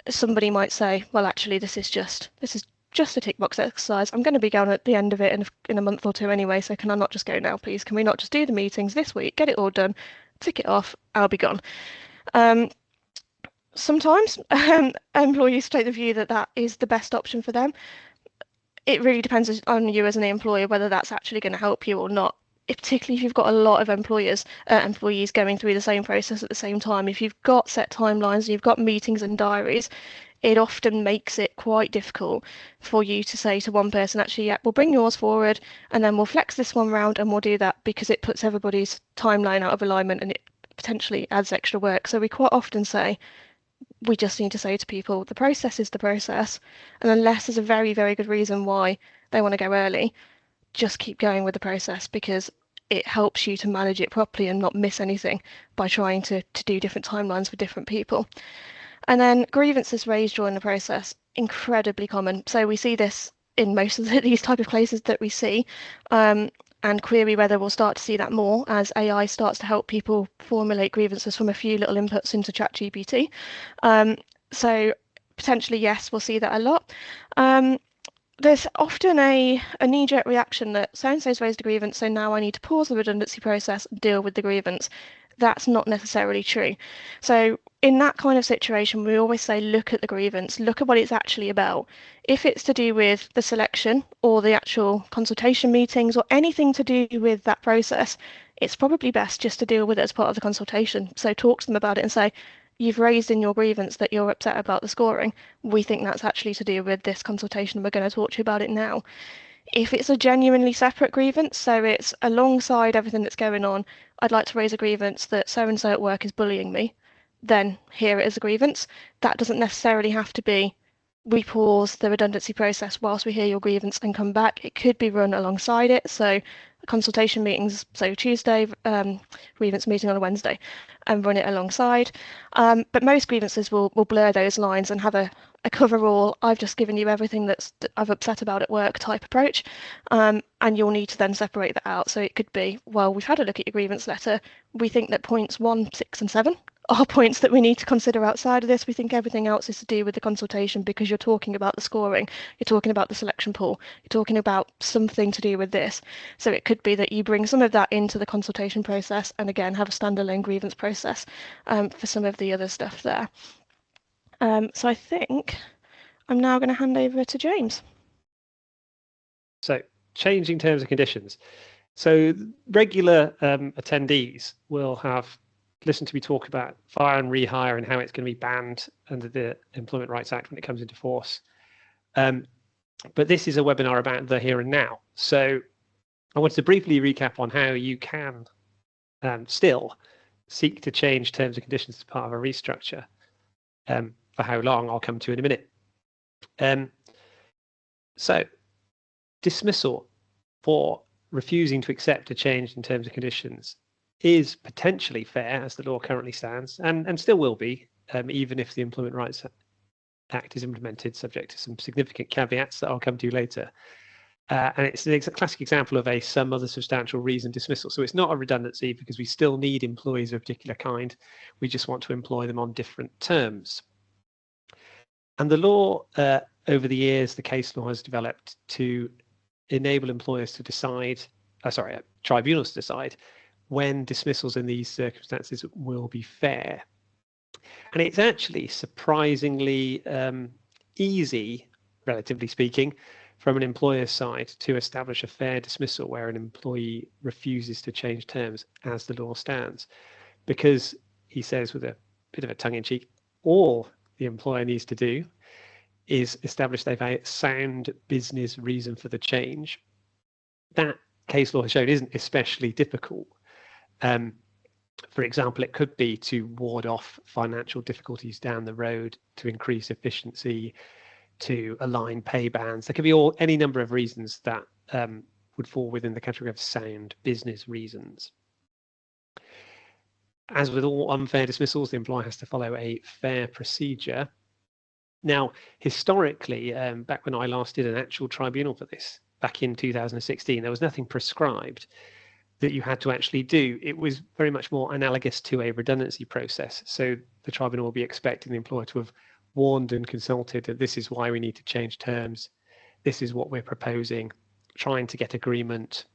somebody might say, well, actually, this is just a tick box exercise. I'm going to be going at the end of it in a month or two anyway, so can I not just go now, please? Can we not just do the meetings this week, get it all done, tick it off, I'll be gone. Sometimes employees take the view that that is the best option for them. It really depends on you as an employer whether that's actually going to help you or not. Particularly if you've got a lot of employees going through the same process at the same time. If you've got set timelines and you've got meetings and diaries, it often makes it quite difficult for you to say to one person, actually, yeah, we'll bring yours forward and then we'll flex this one round and we'll do that, because it puts everybody's timeline out of alignment and it potentially adds extra work. So we quite often say, we just need to say to people, the process is the process, and unless there's a very, very good reason why they want to go early, just keep going with the process, because it helps you to manage it properly and not miss anything by trying to do different timelines for different people. And then grievances raised during the process, incredibly common. So we see this in most of these type of cases that we see. And query whether we'll start to see that more as AI starts to help people formulate grievances from a few little inputs into ChatGPT. So potentially, yes, we'll see that a lot. There's often a knee-jerk reaction that so-and-so's raised a grievance, so now I need to pause the redundancy process and deal with the grievance. That's not necessarily true. So in that kind of situation, we always say, look at the grievance, look at what it's actually about. If it's to do with the selection or the actual consultation meetings or anything to do with that process, it's probably best just to deal with it as part of the consultation. So talk to them about it and say, you've raised in your grievance that you're upset about the scoring. We think that's actually to do with this consultation. We're going to talk to you about it now. If it's a genuinely separate grievance, so it's alongside everything that's going on, I'd like to raise a grievance that so-and-so at work is bullying me, then here it is a grievance. That doesn't necessarily have to be, we pause the redundancy process whilst we hear your grievance and come back. It could be run alongside it. So consultation meetings, so Tuesday, grievance meeting on a Wednesday, and run it alongside. But most grievances will blur those lines and have a cover-all, I've just given you everything that I've upset about at work type approach, and you'll need to then separate that out. So it could be, well, we've had a look at your grievance letter. We think that points 1, 6 and 7 are points that we need to consider outside of this. We think everything else is to do with the consultation, because you're talking about the scoring, you're talking about the selection pool, you're talking about something to do with this. So it could be that you bring some of that into the consultation process and again have a standalone grievance process for some of the other stuff there. So I think I'm now going to hand over to James. So changing terms and conditions. So regular attendees will have listened to me talk about fire and rehire and how it's going to be banned under the Employment Rights Act when it comes into force. But this is a webinar about the here and now. So I wanted to briefly recap on how you can still seek to change terms and conditions as part of a restructure. For how long, I'll come to in a minute. So dismissal for refusing to accept a change in terms and conditions is potentially fair as the law currently stands, and still will be, even if the Employment Rights Act is implemented, subject to some significant caveats that I'll come to later. And it's a classic example of a some other substantial reason dismissal. So it's not a redundancy because we still need employees of a particular kind. We just want to employ them on different terms. And the law, over the years, the case law has developed to enable employers to decide, tribunals to decide when dismissals in these circumstances will be fair. And it's actually surprisingly easy, relatively speaking, from an employer's side to establish a fair dismissal where an employee refuses to change terms as the law stands. Because he says with a bit of a tongue-in-cheek, all the employer needs to do is establish they've a sound business reason for the change. That case law has shown isn't especially difficult. For example, it could be to ward off financial difficulties down the road, to increase efficiency, to align pay bands. There could be any number of reasons that would fall within the category of sound business reasons. As with all unfair dismissals, the employer has to follow a fair procedure. Now, historically, back when I last did an actual tribunal for this, back in 2016, there was nothing prescribed that you had to actually do. It was very much more analogous to a redundancy process. So the tribunal will be expecting the employer to have warned and consulted that this is why we need to change terms, this is what we're proposing, trying to get agreement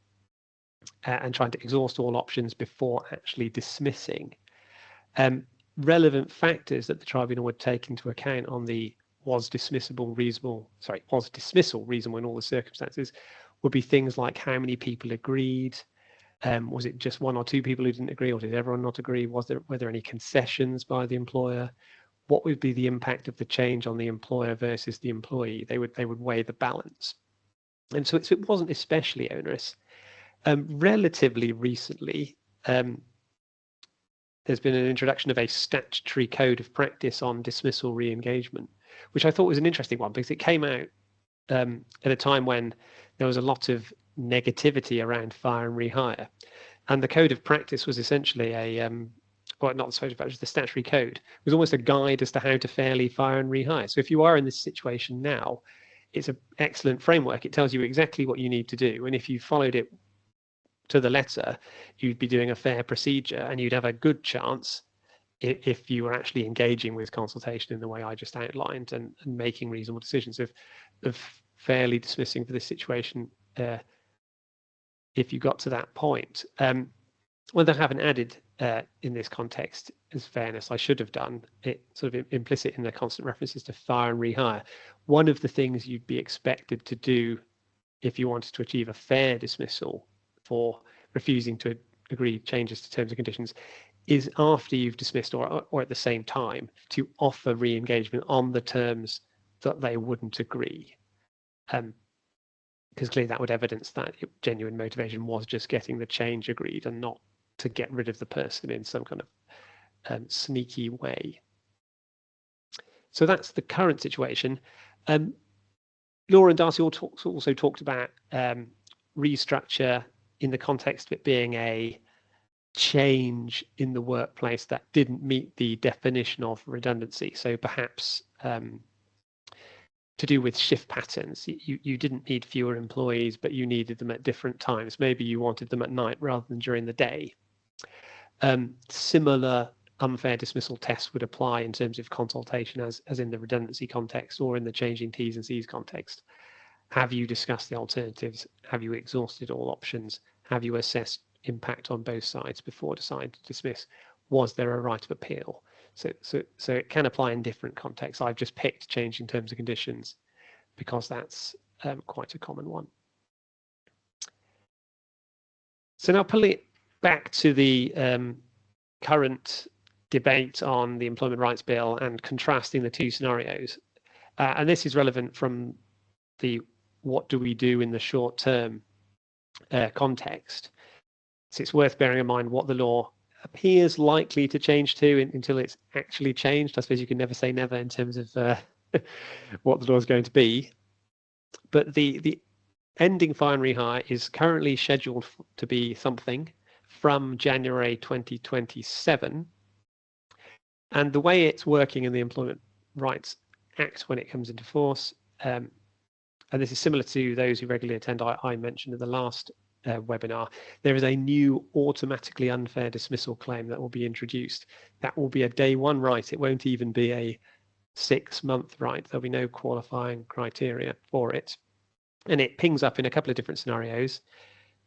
and trying to exhaust all options before actually dismissing. Relevant factors that the tribunal would take into account on the was dismissal reasonable in all the circumstances would be things like how many people agreed, was it just one or two people who didn't agree, or did everyone not agree? Were there any concessions by the employer? What would be the impact of the change on the employer versus the employee? They would weigh the balance. And so it wasn't especially onerous. Relatively recently, there's been an introduction of a statutory code of practice on dismissal re-engagement, which I thought was an interesting one because it came out at a time when there was a lot of negativity around fire and rehire. And the code of practice was essentially well, not the code of practice, the statutory code. It was almost a guide as to how to fairly fire and rehire. So if you are in this situation now, it's an excellent framework. It tells you exactly what you need to do. And if you followed it to the letter, you'd be doing a fair procedure and you'd have a good chance if you were actually engaging with consultation in the way I just outlined and making reasonable decisions of fairly dismissing for this situation if you got to that point. What I haven't added in this context is fairness. I should have done it sort of implicit in the constant references to fire and rehire. One of the things you'd be expected to do if you wanted to achieve a fair dismissal for refusing to agree changes to terms and conditions is after you've dismissed or at the same time to offer re-engagement on the terms that they wouldn't agree. Because clearly that would evidence that genuine motivation was just getting the change agreed and not to get rid of the person in some kind of sneaky way. So that's the current situation. Laura and Darcy also talked about restructure in the context of it being a change in the workplace that didn't meet the definition of redundancy. So perhaps to do with shift patterns. You didn't need fewer employees, but you needed them at different times. Maybe you wanted them at night rather than during the day. Similar unfair dismissal tests would apply in terms of consultation as in the redundancy context or in the changing T's and C's context. Have you discussed the alternatives? Have you exhausted all options? Have you assessed impact on both sides before deciding to dismiss? Was there a right of appeal? So it can apply in different contexts. I've just picked changing terms and conditions because that's quite a common one. So now pulling it back to the current debate on the Employment Rights Bill and contrasting the two scenarios. And this is relevant from the what do we do in the short term context. So it's worth bearing in mind what the law appears likely to change to until it's actually changed. I suppose you can never say never in terms of what the law is going to be. But the ending fire and rehire is currently scheduled to be something from January 2027. And the way it's working in the Employment Rights Act when it comes into force, and this is similar to those who regularly attend, I mentioned in the last webinar, there is a new automatically unfair dismissal claim that will be introduced. That will be a day one right. It won't even be a 6-month right. There'll be no qualifying criteria for it. And it pings up in a couple of different scenarios.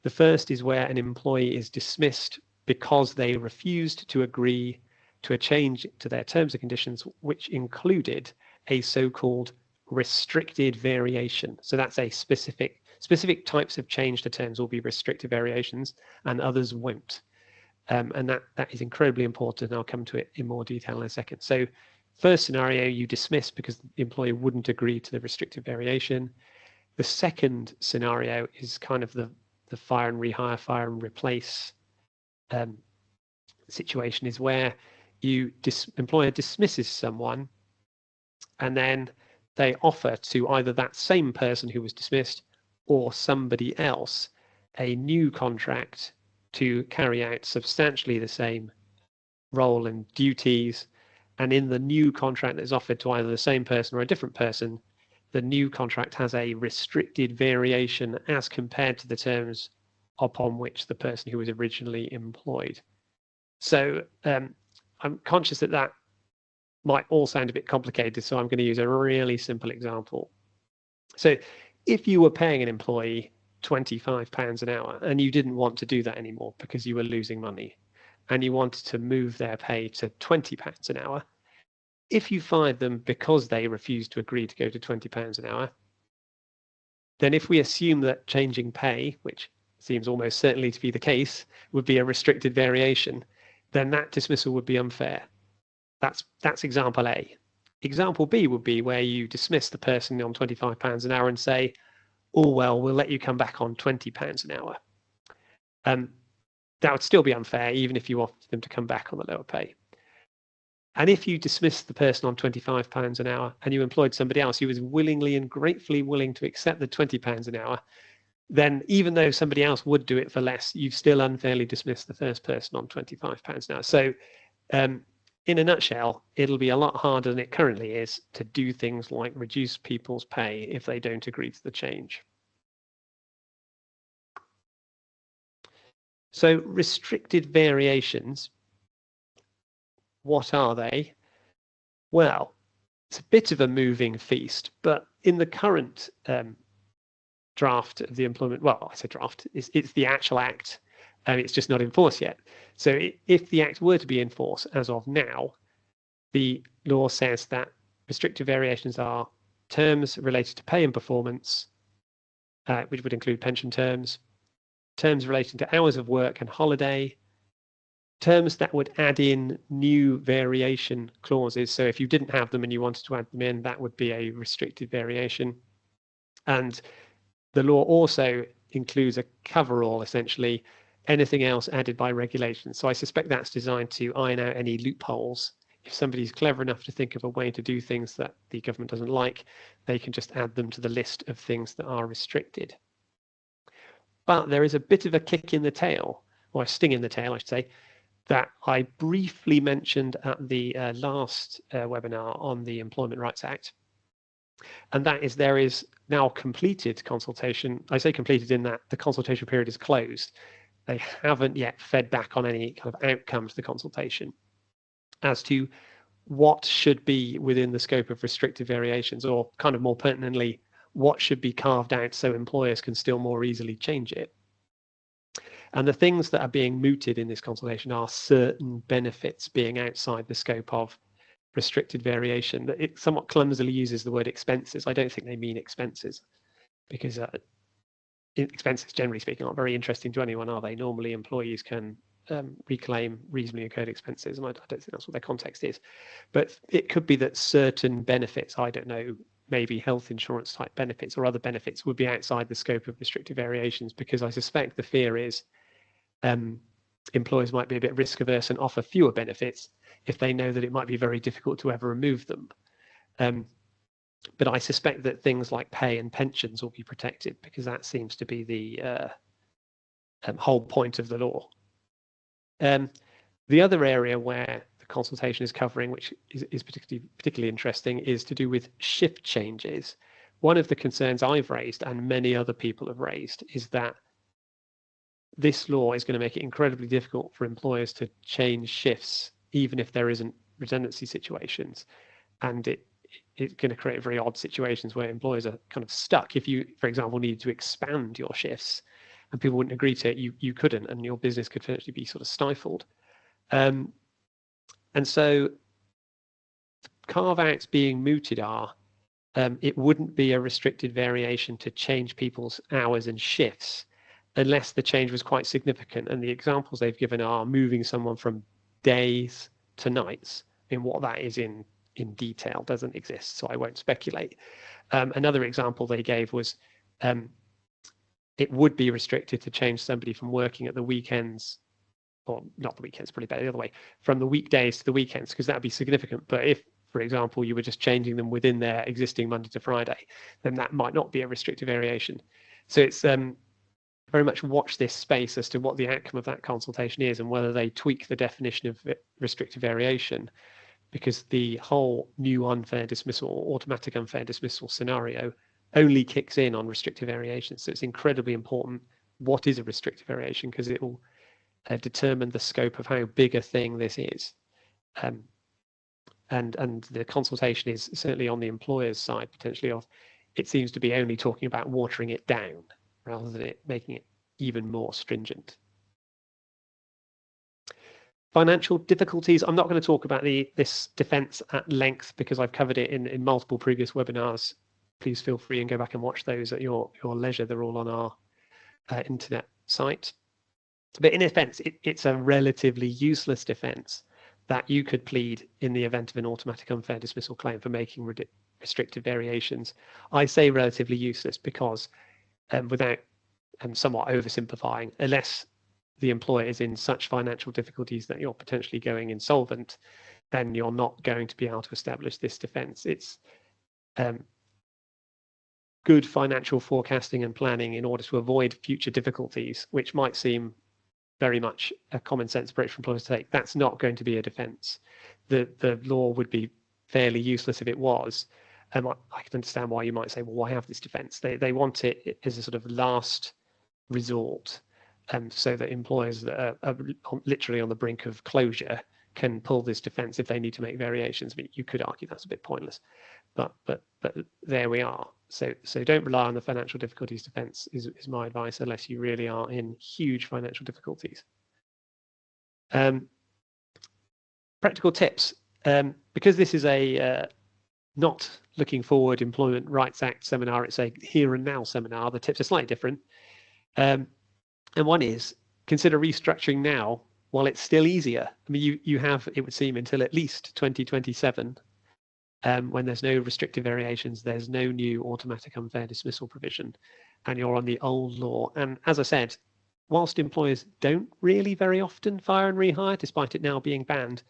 The first is where an employee is dismissed because they refused to agree to a change to their terms and conditions, which included a so-called restricted variation. So that's a specific types of change to terms will be restricted variations and others won't. And that is incredibly important. And I'll come to it in more detail in a second. So first scenario, you dismiss because the employer wouldn't agree to the restricted variation. The second scenario is kind of the fire and rehire, fire and replace situation, is where employer dismisses someone and then they offer to either that same person who was dismissed or somebody else a new contract to carry out substantially the same role and duties. And in the new contract that's offered to either the same person or a different person, the new contract has a restricted variation as compared to the terms upon which the person who was originally employed. So I'm conscious that might all sound a bit complicated, so I'm going to use a really simple example. So if you were paying an employee £25 an hour and you didn't want to do that anymore because you were losing money, and you wanted to move their pay to £20 an hour, if you fired them because they refused to agree to go to £20 an hour, then if we assume that changing pay, which seems almost certainly to be the case, would be a restricted variation, then that dismissal would be unfair. That's example A. Example B would be where you dismiss the person on £25 an hour and say, oh, well, we'll let you come back on £20 an hour. That would still be unfair, even if you offered them to come back on the lower pay. And if you dismissed the person on £25 an hour and you employed somebody else who was willingly and gratefully willing to accept the £20 an hour, then even though somebody else would do it for less, you've still unfairly dismissed the first person on £25 an hour. So in a nutshell, it'll be a lot harder than it currently is to do things like reduce people's pay if they don't agree to the change. So restricted variations, what are they? Well, it's a bit of a moving feast, but in the current draft of the employment, well, I say draft, it's the actual act, and it's just not enforced yet. So if the act were to be enforced as of now, the law says that restrictive variations are terms related to pay and performance, which would include pension terms, terms relating to hours of work and holiday, terms that would add in new variation clauses. So if you didn't have them and you wanted to add them in, that would be a restricted variation. And the law also includes a coverall, essentially, anything else added by regulation. So I suspect that's designed to iron out any loopholes. If somebody's clever enough to think of a way to do things that the government doesn't like, they can just add them to the list of things that are restricted. But there is a bit of a kick in the tail, or a sting in the tail, I should say, that I briefly mentioned at the last webinar on the Employment Rights Act. And that is there is now completed consultation. I say completed in that the consultation period is closed. They haven't yet fed back on any kind of outcome to the consultation as to what should be within the scope of restrictive variations, or kind of more pertinently, what should be carved out so employers can still more easily change it. And the things that are being mooted in this consultation are certain benefits being outside the scope of restricted variation. It somewhat clumsily uses the word expenses. I don't think they mean expenses, because expenses, generally speaking, aren't very interesting to anyone, are they? Normally, employees can reclaim reasonably incurred expenses, and I don't think that's what their context is. But it could be that certain benefits, I don't know, maybe health insurance type benefits or other benefits, would be outside the scope of restrictive variations, because I suspect the fear is employers might be a bit risk averse and offer fewer benefits if they know that it might be very difficult to ever remove them. But I suspect that things like pay and pensions will be protected, because that seems to be the whole point of the law. The other area where the consultation is covering, which is particularly interesting, is to do with shift changes. One of the concerns I've raised, and many other people have raised, is that this law is going to make it incredibly difficult for employers to change shifts, even if there isn't redundancy situations. And it's going to create very odd situations where employers are kind of stuck. If you, for example, needed to expand your shifts and people wouldn't agree to it, you couldn't, and your business could potentially be sort of stifled. And so carve-outs being mooted are, it wouldn't be a restricted variation to change people's hours and shifts unless the change was quite significant. And the examples they've given are moving someone from days to nights. I mean, what that is in detail doesn't exist, so I won't speculate. Another example they gave was it would be restricted to change somebody from working at the weekends, or not the weekends, probably better the other way, from the weekdays to the weekends, because that would be significant. But if, for example, you were just changing them within their existing Monday to Friday, then that might not be a restrictive variation. So it's very much watch this space as to what the outcome of that consultation is and whether they tweak the definition of restrictive variation, because the whole new unfair dismissal or automatic unfair dismissal scenario only kicks in on restrictive variations. So it's incredibly important what is a restrictive variation, because it will determine the scope of how big a thing this is. and the consultation is certainly on the employer's side potentially of, it seems to be only talking about watering it down rather than it making it even more stringent. Financial difficulties. I'm not going to talk about this defence at length because I've covered it in multiple previous webinars. Please feel free and go back and watch those at your leisure. They're all on our internet site. But in offence, it's a relatively useless defence that you could plead in the event of an automatic unfair dismissal claim for making restrictive variations. I say relatively useless because, without somewhat oversimplifying, unless the employer is in such financial difficulties that you're potentially going insolvent, then you're not going to be able to establish this defence. It's good financial forecasting and planning in order to avoid future difficulties, which might seem very much a common sense approach for employers to take. That's not going to be a defence. The law would be fairly useless if it was. I can understand why you might say, well, why have this defence? They want it as a sort of last resort, so that employers that are literally on the brink of closure can pull this defence if they need to make variations. I mean, you could argue that's a bit pointless, but there we are. So don't rely on the financial difficulties defence is my advice, unless you really are in huge financial difficulties. Practical tips, because this is a not looking forward Employment Rights Act seminar, it's a here and now seminar. The tips are slightly different. And one is, consider restructuring now while it's still easier. I mean, you have, it would seem, until at least 2027, when there's no restrictive variations, there's no new automatic unfair dismissal provision, and you're on the old law. And as I said, whilst employers don't really very often fire and rehire, despite it now being banned,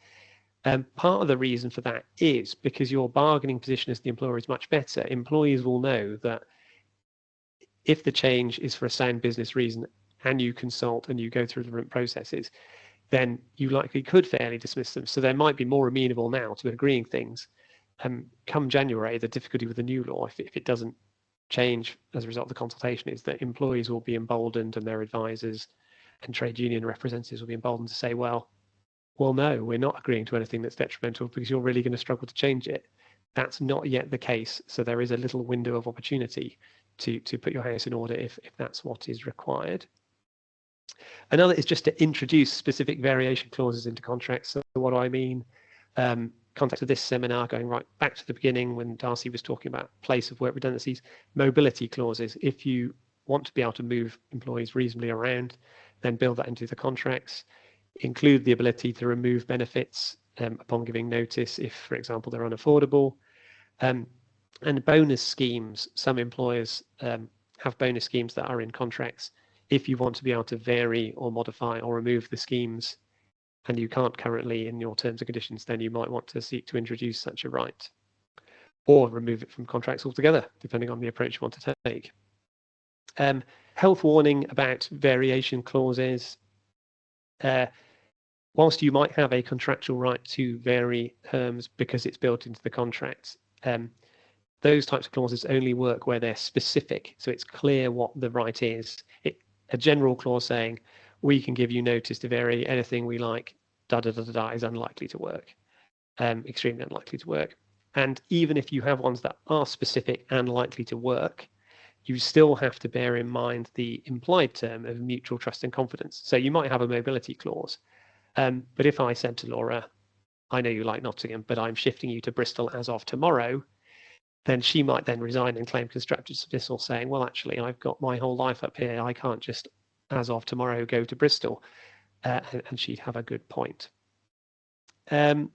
part of the reason for that is because your bargaining position as the employer is much better. Employees will know that if the change is for a sound business reason and you consult and you go through the different processes, then you likely could fairly dismiss them. So they might be more amenable now to agreeing things. Come January, the difficulty with the new law, if it doesn't change as a result of the consultation, is that employees will be emboldened and their advisors and trade union representatives will be emboldened to say, well, no, we're not agreeing to anything that's detrimental because you're really going to struggle to change it. That's not yet the case. So there is a little window of opportunity to put your house in order if that's what is required. Another is just to introduce specific variation clauses into contracts. So what do I mean? Context of this seminar, going right back to the beginning when Darcy was talking about place of work redundancies, mobility clauses. If you want to be able to move employees reasonably around, then build that into the contracts. Include the ability to remove benefits upon giving notice if, for example, they're unaffordable. And bonus schemes. Some employers have bonus schemes that are in contracts. If you want to be able to vary or modify or remove the schemes, and you can't currently in your terms and conditions, then you might want to seek to introduce such a right, or remove it from contracts altogether, depending on the approach you want to take. Health warning about variation clauses. Whilst you might have a contractual right to vary terms because it's built into the contract, those types of clauses only work where they're specific, so it's clear what the right is. A general clause saying, we can give you notice to vary anything we like, is unlikely to work, extremely unlikely to work. And even if you have ones that are specific and likely to work, you still have to bear in mind the implied term of mutual trust and confidence. So you might have a mobility clause, but if I said to Laura, I know you like Nottingham, but I'm shifting you to Bristol as of tomorrow, then she might then resign and claim constructive dismissal, saying, well, actually, I've got my whole life up here. I can't just, as of tomorrow, go to Bristol. And she'd have a good point. I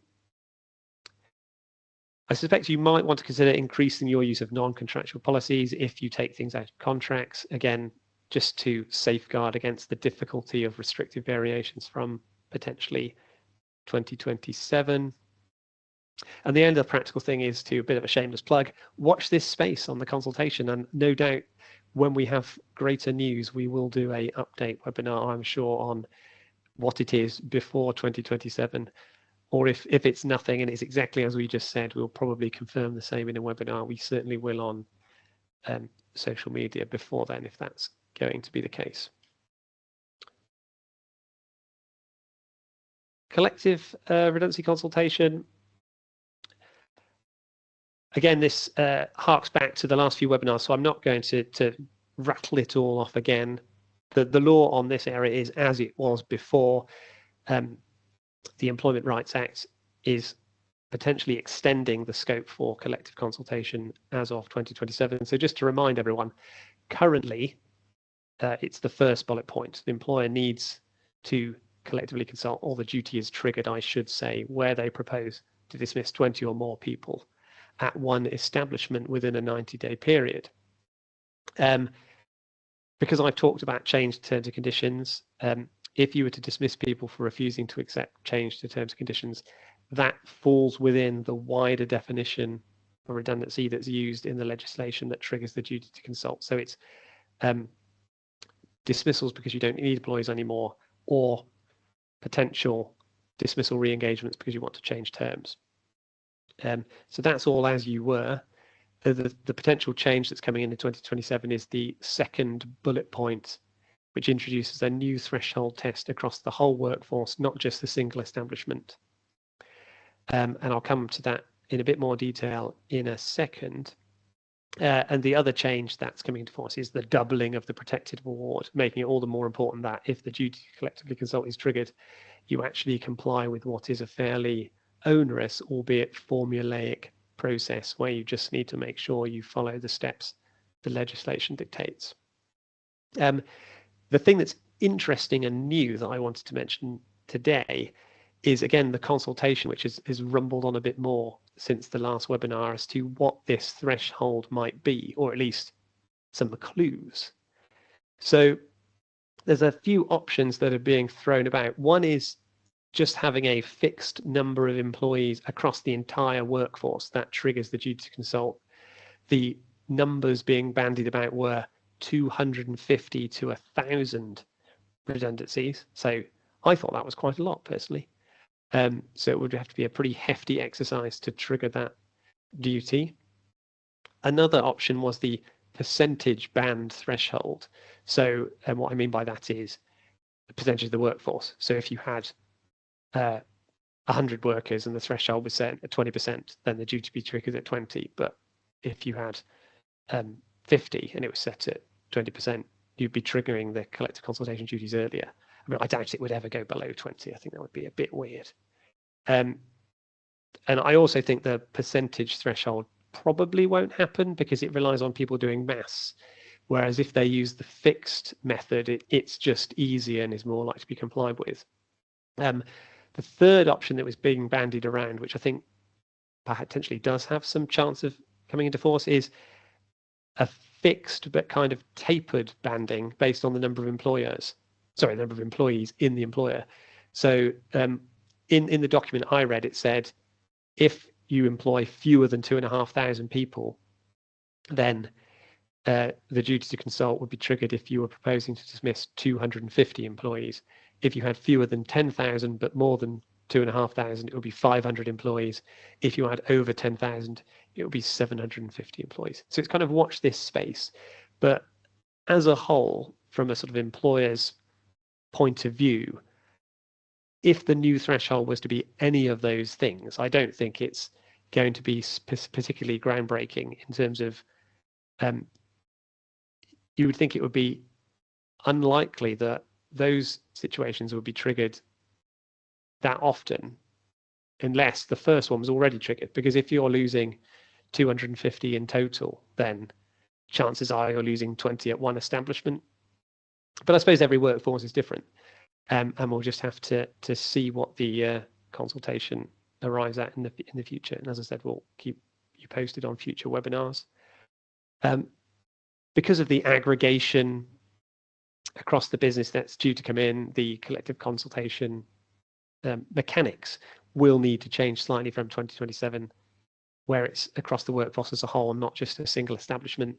suspect you might want to consider increasing your use of non-contractual policies if you take things out of contracts, again, just to safeguard against the difficulty of restrictive variations from potentially 2027. And the end of the practical thing is, to a bit of a shameless plug, watch this space on the consultation, and no doubt when we have greater news, we will do a update webinar, I'm sure, on what it is before 2027, or if it's nothing and it's exactly as we just said, we'll probably confirm the same in a webinar. We certainly will on social media before then, if that's going to be the case. Collective redundancy consultation. again, this harks back to the last few webinars, so I'm not going to rattle it all off again. The law on this area is as it was before. The Employment Rights Act is potentially extending the scope for collective consultation as of 2027. So just to remind everyone, currently, it's the first bullet point. The employer needs to collectively consult, or the duty is triggered, I should say, where they propose to dismiss 20 or more people at one establishment within a 90-day period. Because I've talked about changed terms and conditions, if you were to dismiss people for refusing to accept change to terms and conditions, that falls within the wider definition of redundancy that's used in the legislation that triggers the duty to consult. So it's dismissals because you don't need employees anymore, or potential dismissal re-engagements because you want to change terms. So that's all as you were. The potential change that's coming in 2027 is the second bullet point, which introduces a new threshold test across the whole workforce, not just the single establishment. And I'll come to that in a bit more detail in a second. And the other change that's coming into force is the doubling of the protected award, making it all the more important that if the duty to collectively consult is triggered, you actually comply with what is a fairly onerous, albeit formulaic process where you just need to make sure you follow the steps the legislation dictates. The thing that's interesting and new that I wanted to mention today is, again, the consultation, which has rumbled on a bit more since the last webinar as to what this threshold might be, or at least some clues. So there's a few options that are being thrown about. One is just having a fixed number of employees across the entire workforce that triggers the duty to consult. The numbers being bandied about were 250 to 1,000 redundancies. So I thought that was quite a lot personally. So it would have to be a pretty hefty exercise to trigger that duty. Another option was the percentage band threshold. So what I mean by that is the percentage of the workforce. So if you had 100 workers and the threshold was set at 20%, then the duty be triggered at 20. But if you had 50 and it was set at 20%, you'd be triggering the collective consultation duties earlier. I mean, I doubt it would ever go below 20. I think that would be a bit weird. And I also think the percentage threshold probably won't happen because it relies on people doing maths. Whereas if they use the fixed method, it's just easier and is more likely to be complied with. The third option that was being bandied around, which I think potentially does have some chance of coming into force, is a fixed but kind of tapered banding based on the number of employees in the employer. So in the document I read, it said if you employ fewer than 2,500 people, then the duty to consult would be triggered if you were proposing to dismiss 250 employees. If you had fewer than 10,000 but more than 2,500, it would be 500 employees. If you had over 10,000, it would be 750 employees. So it's kind of watch this space. But as a whole, from a sort of employer's point of view, if the new threshold was to be any of those things, I don't think it's going to be particularly groundbreaking in terms of you would think it would be unlikely that those situations would be triggered that often unless the first one was already triggered, because if you're losing 250 in total, then chances are you're losing 20 at one establishment. But I suppose every workforce is different, and we'll just have to see what the consultation arrives at in the future. And as I said, we'll keep you posted on future webinars. Because of the aggregation across the business that's due to come in, the collective consultation mechanics will need to change slightly from 2027, where it's across the workforce as a whole, not just a single establishment.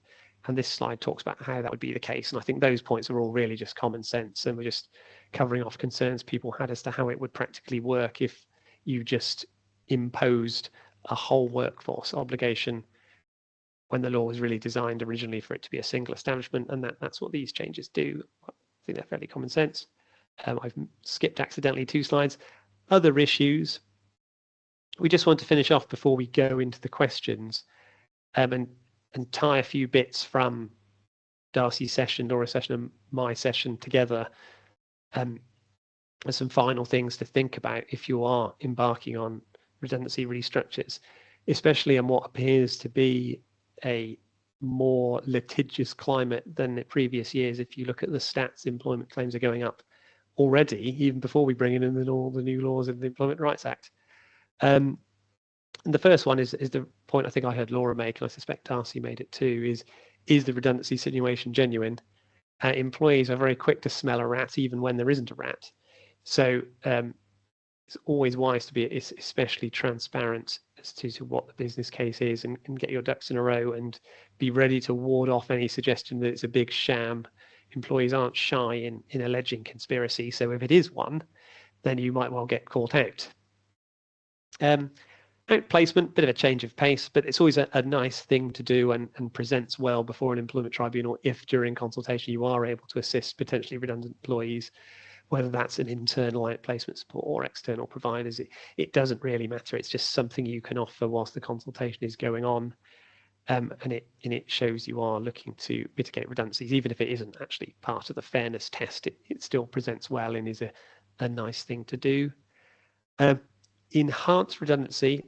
And this slide talks about how that would be the case. And I think those points are all really just common sense. And we're just covering off concerns people had as to how it would practically work if you just imposed a whole workforce obligation when the law was really designed originally for it to be a single establishment. And that's what these changes do. I think they're fairly common sense. I've skipped accidentally 2 slides. Other issues. We just want to finish off before we go into the questions and tie a few bits from Darcy's session or a session of my session together. Some final things to think about if you are embarking on redundancy restructures, especially in what appears to be a more litigious climate than in previous years. If you look at the stats, employment claims are going up already, even before we bring in all the new laws in the Employment Rights Act. And the first one is the point I think I heard Laura make, and I suspect Darcy made it too, is the redundancy situation genuine? Employees are very quick to smell a rat even when there isn't a rat. So it's always wise to be especially transparent as to what the business case is, and get your ducks in a row and be ready to ward off any suggestion that it's a big sham. Employees aren't shy in alleging conspiracy, so if it is one, then you might well get caught out. Outplacement, bit of a change of pace, but it's always a nice thing to do and presents well before an employment tribunal if during consultation you are able to assist potentially redundant employees, whether that's an internal outplacement support or external providers. It doesn't really matter. It's just something you can offer whilst the consultation is going on, and it shows you are looking to mitigate redundancies, even if it isn't actually part of the fairness test. It still presents well and is a nice thing to do. Enhanced redundancy,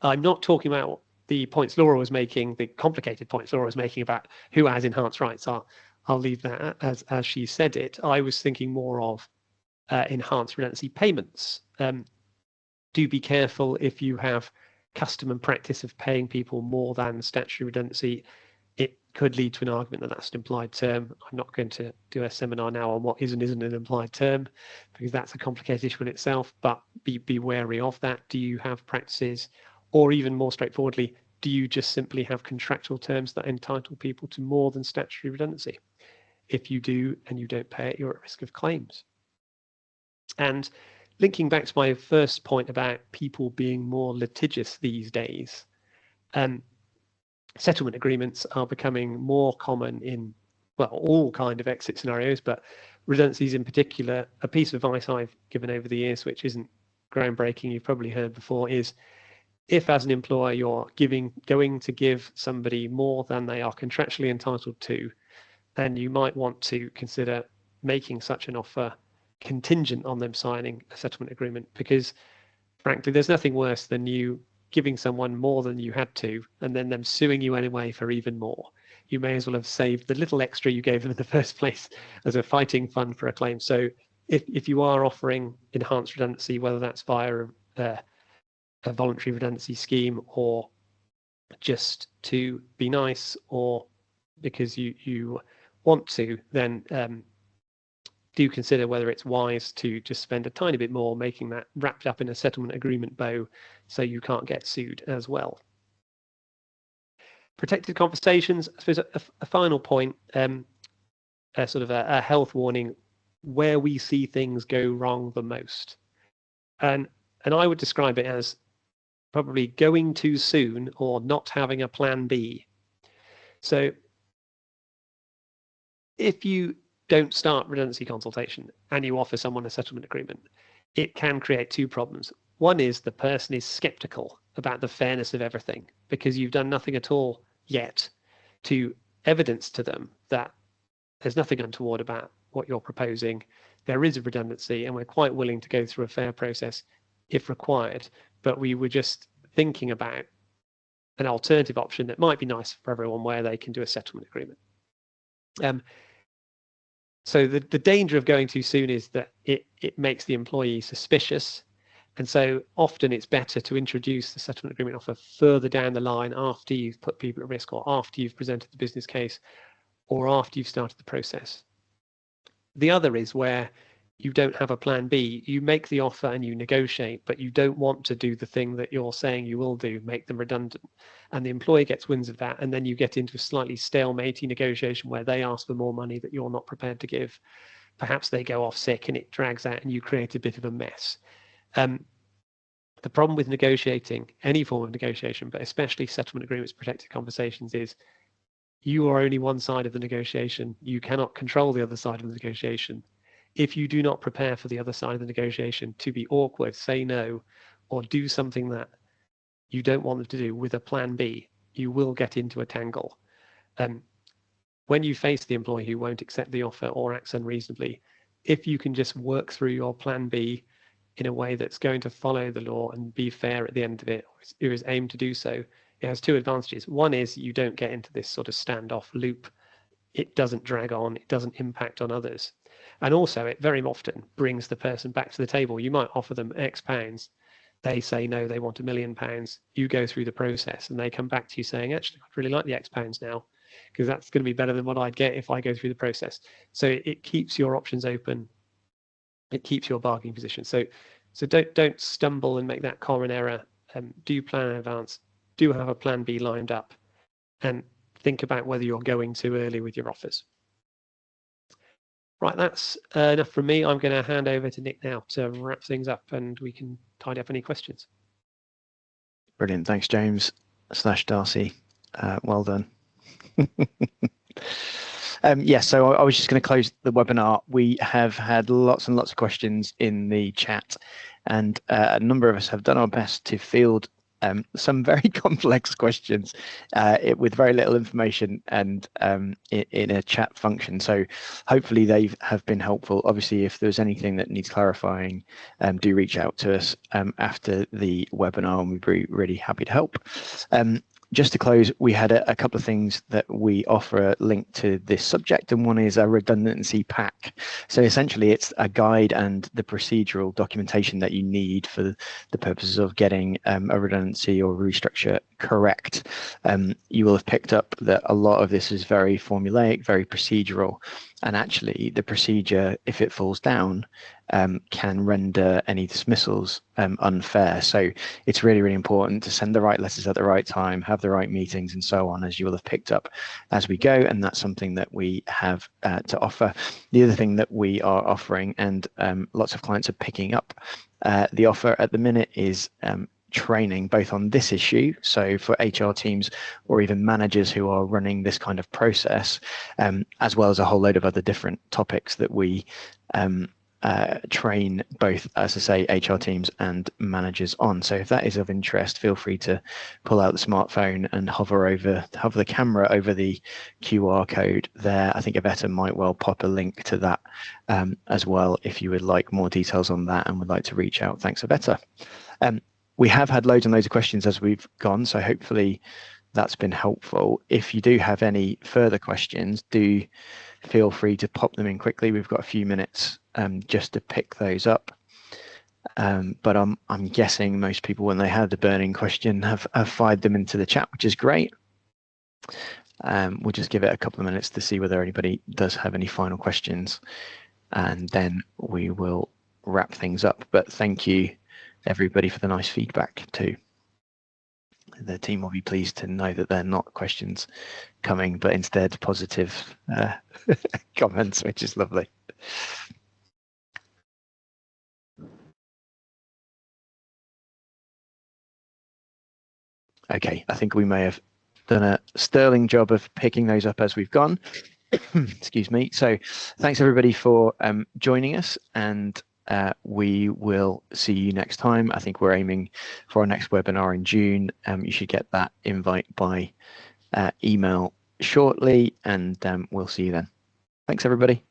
I'm not talking about the points Laura was making, the complicated points Laura was making about who has enhanced rights. I'll leave that as she said it. I was thinking more of enhanced redundancy payments. Do be careful if you have custom and practice of paying people more than statutory redundancy. It could lead to an argument that that's an implied term. I'm not going to do a seminar now on what is and isn't an implied term, because that's a complicated issue in itself, but be wary of that. Do you have practices, or even more straightforwardly, do you just simply have contractual terms that entitle people to more than statutory redundancy? If you do and you don't pay it, you're at risk of claims. And linking back to my first point about people being more litigious these days, settlement agreements are becoming more common in, well, all kind of exit scenarios, but redundancies in particular. A piece of advice I've given over the years, which isn't groundbreaking, you've probably heard before, is if as an employer you're going to give somebody more than they are contractually entitled to, then you might want to consider making such an offer contingent on them signing a settlement agreement, because frankly there's nothing worse than you giving someone more than you had to and then them suing you anyway for even more. You may as well have saved the little extra you gave them in the first place as a fighting fund for a claim. So if you are offering enhanced redundancy, whether that's via a voluntary redundancy scheme or just to be nice or because you want to, then do consider whether it's wise to just spend a tiny bit more making that wrapped up in a settlement agreement bow so you can't get sued as well. Protected conversations, I suppose a final point, sort of a health warning where we see things go wrong the most. And I would describe it as probably going too soon or not having a plan B. So if you don't start redundancy consultation and you offer someone a settlement agreement, it can create two problems. One is the person is skeptical about the fairness of everything because you've done nothing at all yet to evidence to them that there's nothing untoward about what you're proposing. There is a redundancy and we're quite willing to go through a fair process if required, but we were just thinking about an alternative option that might be nice for everyone where they can do a settlement agreement. So the danger of going too soon is that it makes the employee suspicious. And so often it's better to introduce the settlement agreement offer further down the line after you've put people at risk or after you've presented the business case or after you've started the process. The other is where you don't have a plan B. You make the offer and you negotiate, but you don't want to do the thing that you're saying you will do, make them redundant. And the employer gets winds of that. And then you get into a slightly stalematey negotiation where they ask for more money that you're not prepared to give. Perhaps they go off sick and it drags out and you create a bit of a mess. The problem with negotiating, any form of negotiation, but especially settlement agreements, protected conversations, is you are only one side of the negotiation. You cannot control the other side of the negotiation. If you do not prepare for the other side of the negotiation to be awkward, say no, or do something that you don't want them to do with a plan B, you will get into a tangle. When you face the employee who won't accept the offer or acts unreasonably, if you can just work through your plan B in a way that's going to follow the law and be fair at the end of it, or is aimed to do so, it has two advantages. One is you don't get into this sort of standoff loop. It doesn't drag on, it doesn't impact on others. And also it very often brings the person back to the table. You might offer them X pounds. They say no, they want £1 million. You go through the process and they come back to you saying, actually, I'd really like the X pounds now, because that's going to be better than what I'd get if I go through the process. So it keeps your options open. It keeps your bargaining position. So don't stumble and make that common error. Do plan in advance. Do have a plan B lined up, and think about whether you're going too early with your offers. Right, that's enough from me. I'm going to hand over to Nick now to wrap things up, and we can tidy up any questions. Brilliant. Thanks, James / Darcy. Well done. Yes, so I was just going to close the webinar. We have had lots and lots of questions in the chat, and a number of us have done our best to field some very complex questions with very little information and in a chat function. So hopefully they have been helpful. Obviously, if there's anything that needs clarifying, do reach out to us after the webinar, and we'd be really happy to help. Just to close, we had a couple of things that we offer a link to this subject, and one is a redundancy pack. So essentially it's a guide and the procedural documentation that you need for the purposes of getting a redundancy or restructure correct. You will have picked up that a lot of this is very formulaic, very procedural, and actually the procedure, if it falls down, can render any dismissals unfair. So it's really, really important to send the right letters at the right time, have the right meetings and so on, as you will have picked up as we go. And that's something that we have to offer. The other thing that we are offering, and lots of clients are picking up the offer at the minute, is training both on this issue, so for HR teams or even managers who are running this kind of process, as well as a whole load of other different topics that we train both, as I say, HR teams and managers on. So if that is of interest, feel free to pull out the smartphone and hover the camera over the QR code there. I think Yvette might well pop a link to that as well if you would like more details on that and would like to reach out. Thanks, Yvette. We have had loads and loads of questions as we've gone, so hopefully that's been helpful. If you do have any further questions, do feel free to pop them in quickly. We've got a few minutes just to pick those up. But I'm guessing most people, when they had the burning question, have fired them into the chat, which is great. We'll just give it a couple of minutes to see whether anybody does have any final questions, and then we will wrap things up. But thank you, everybody, for the nice feedback too. The team will be pleased to know that they're not questions coming, but instead positive comments, which is lovely. Okay, I think we may have done a sterling job of picking those up as we've gone. Excuse me. So thanks everybody for joining us, and we will see you next time. I think we're aiming for our next webinar in June. You should get that invite by email shortly, and we'll see you then. Thanks everybody.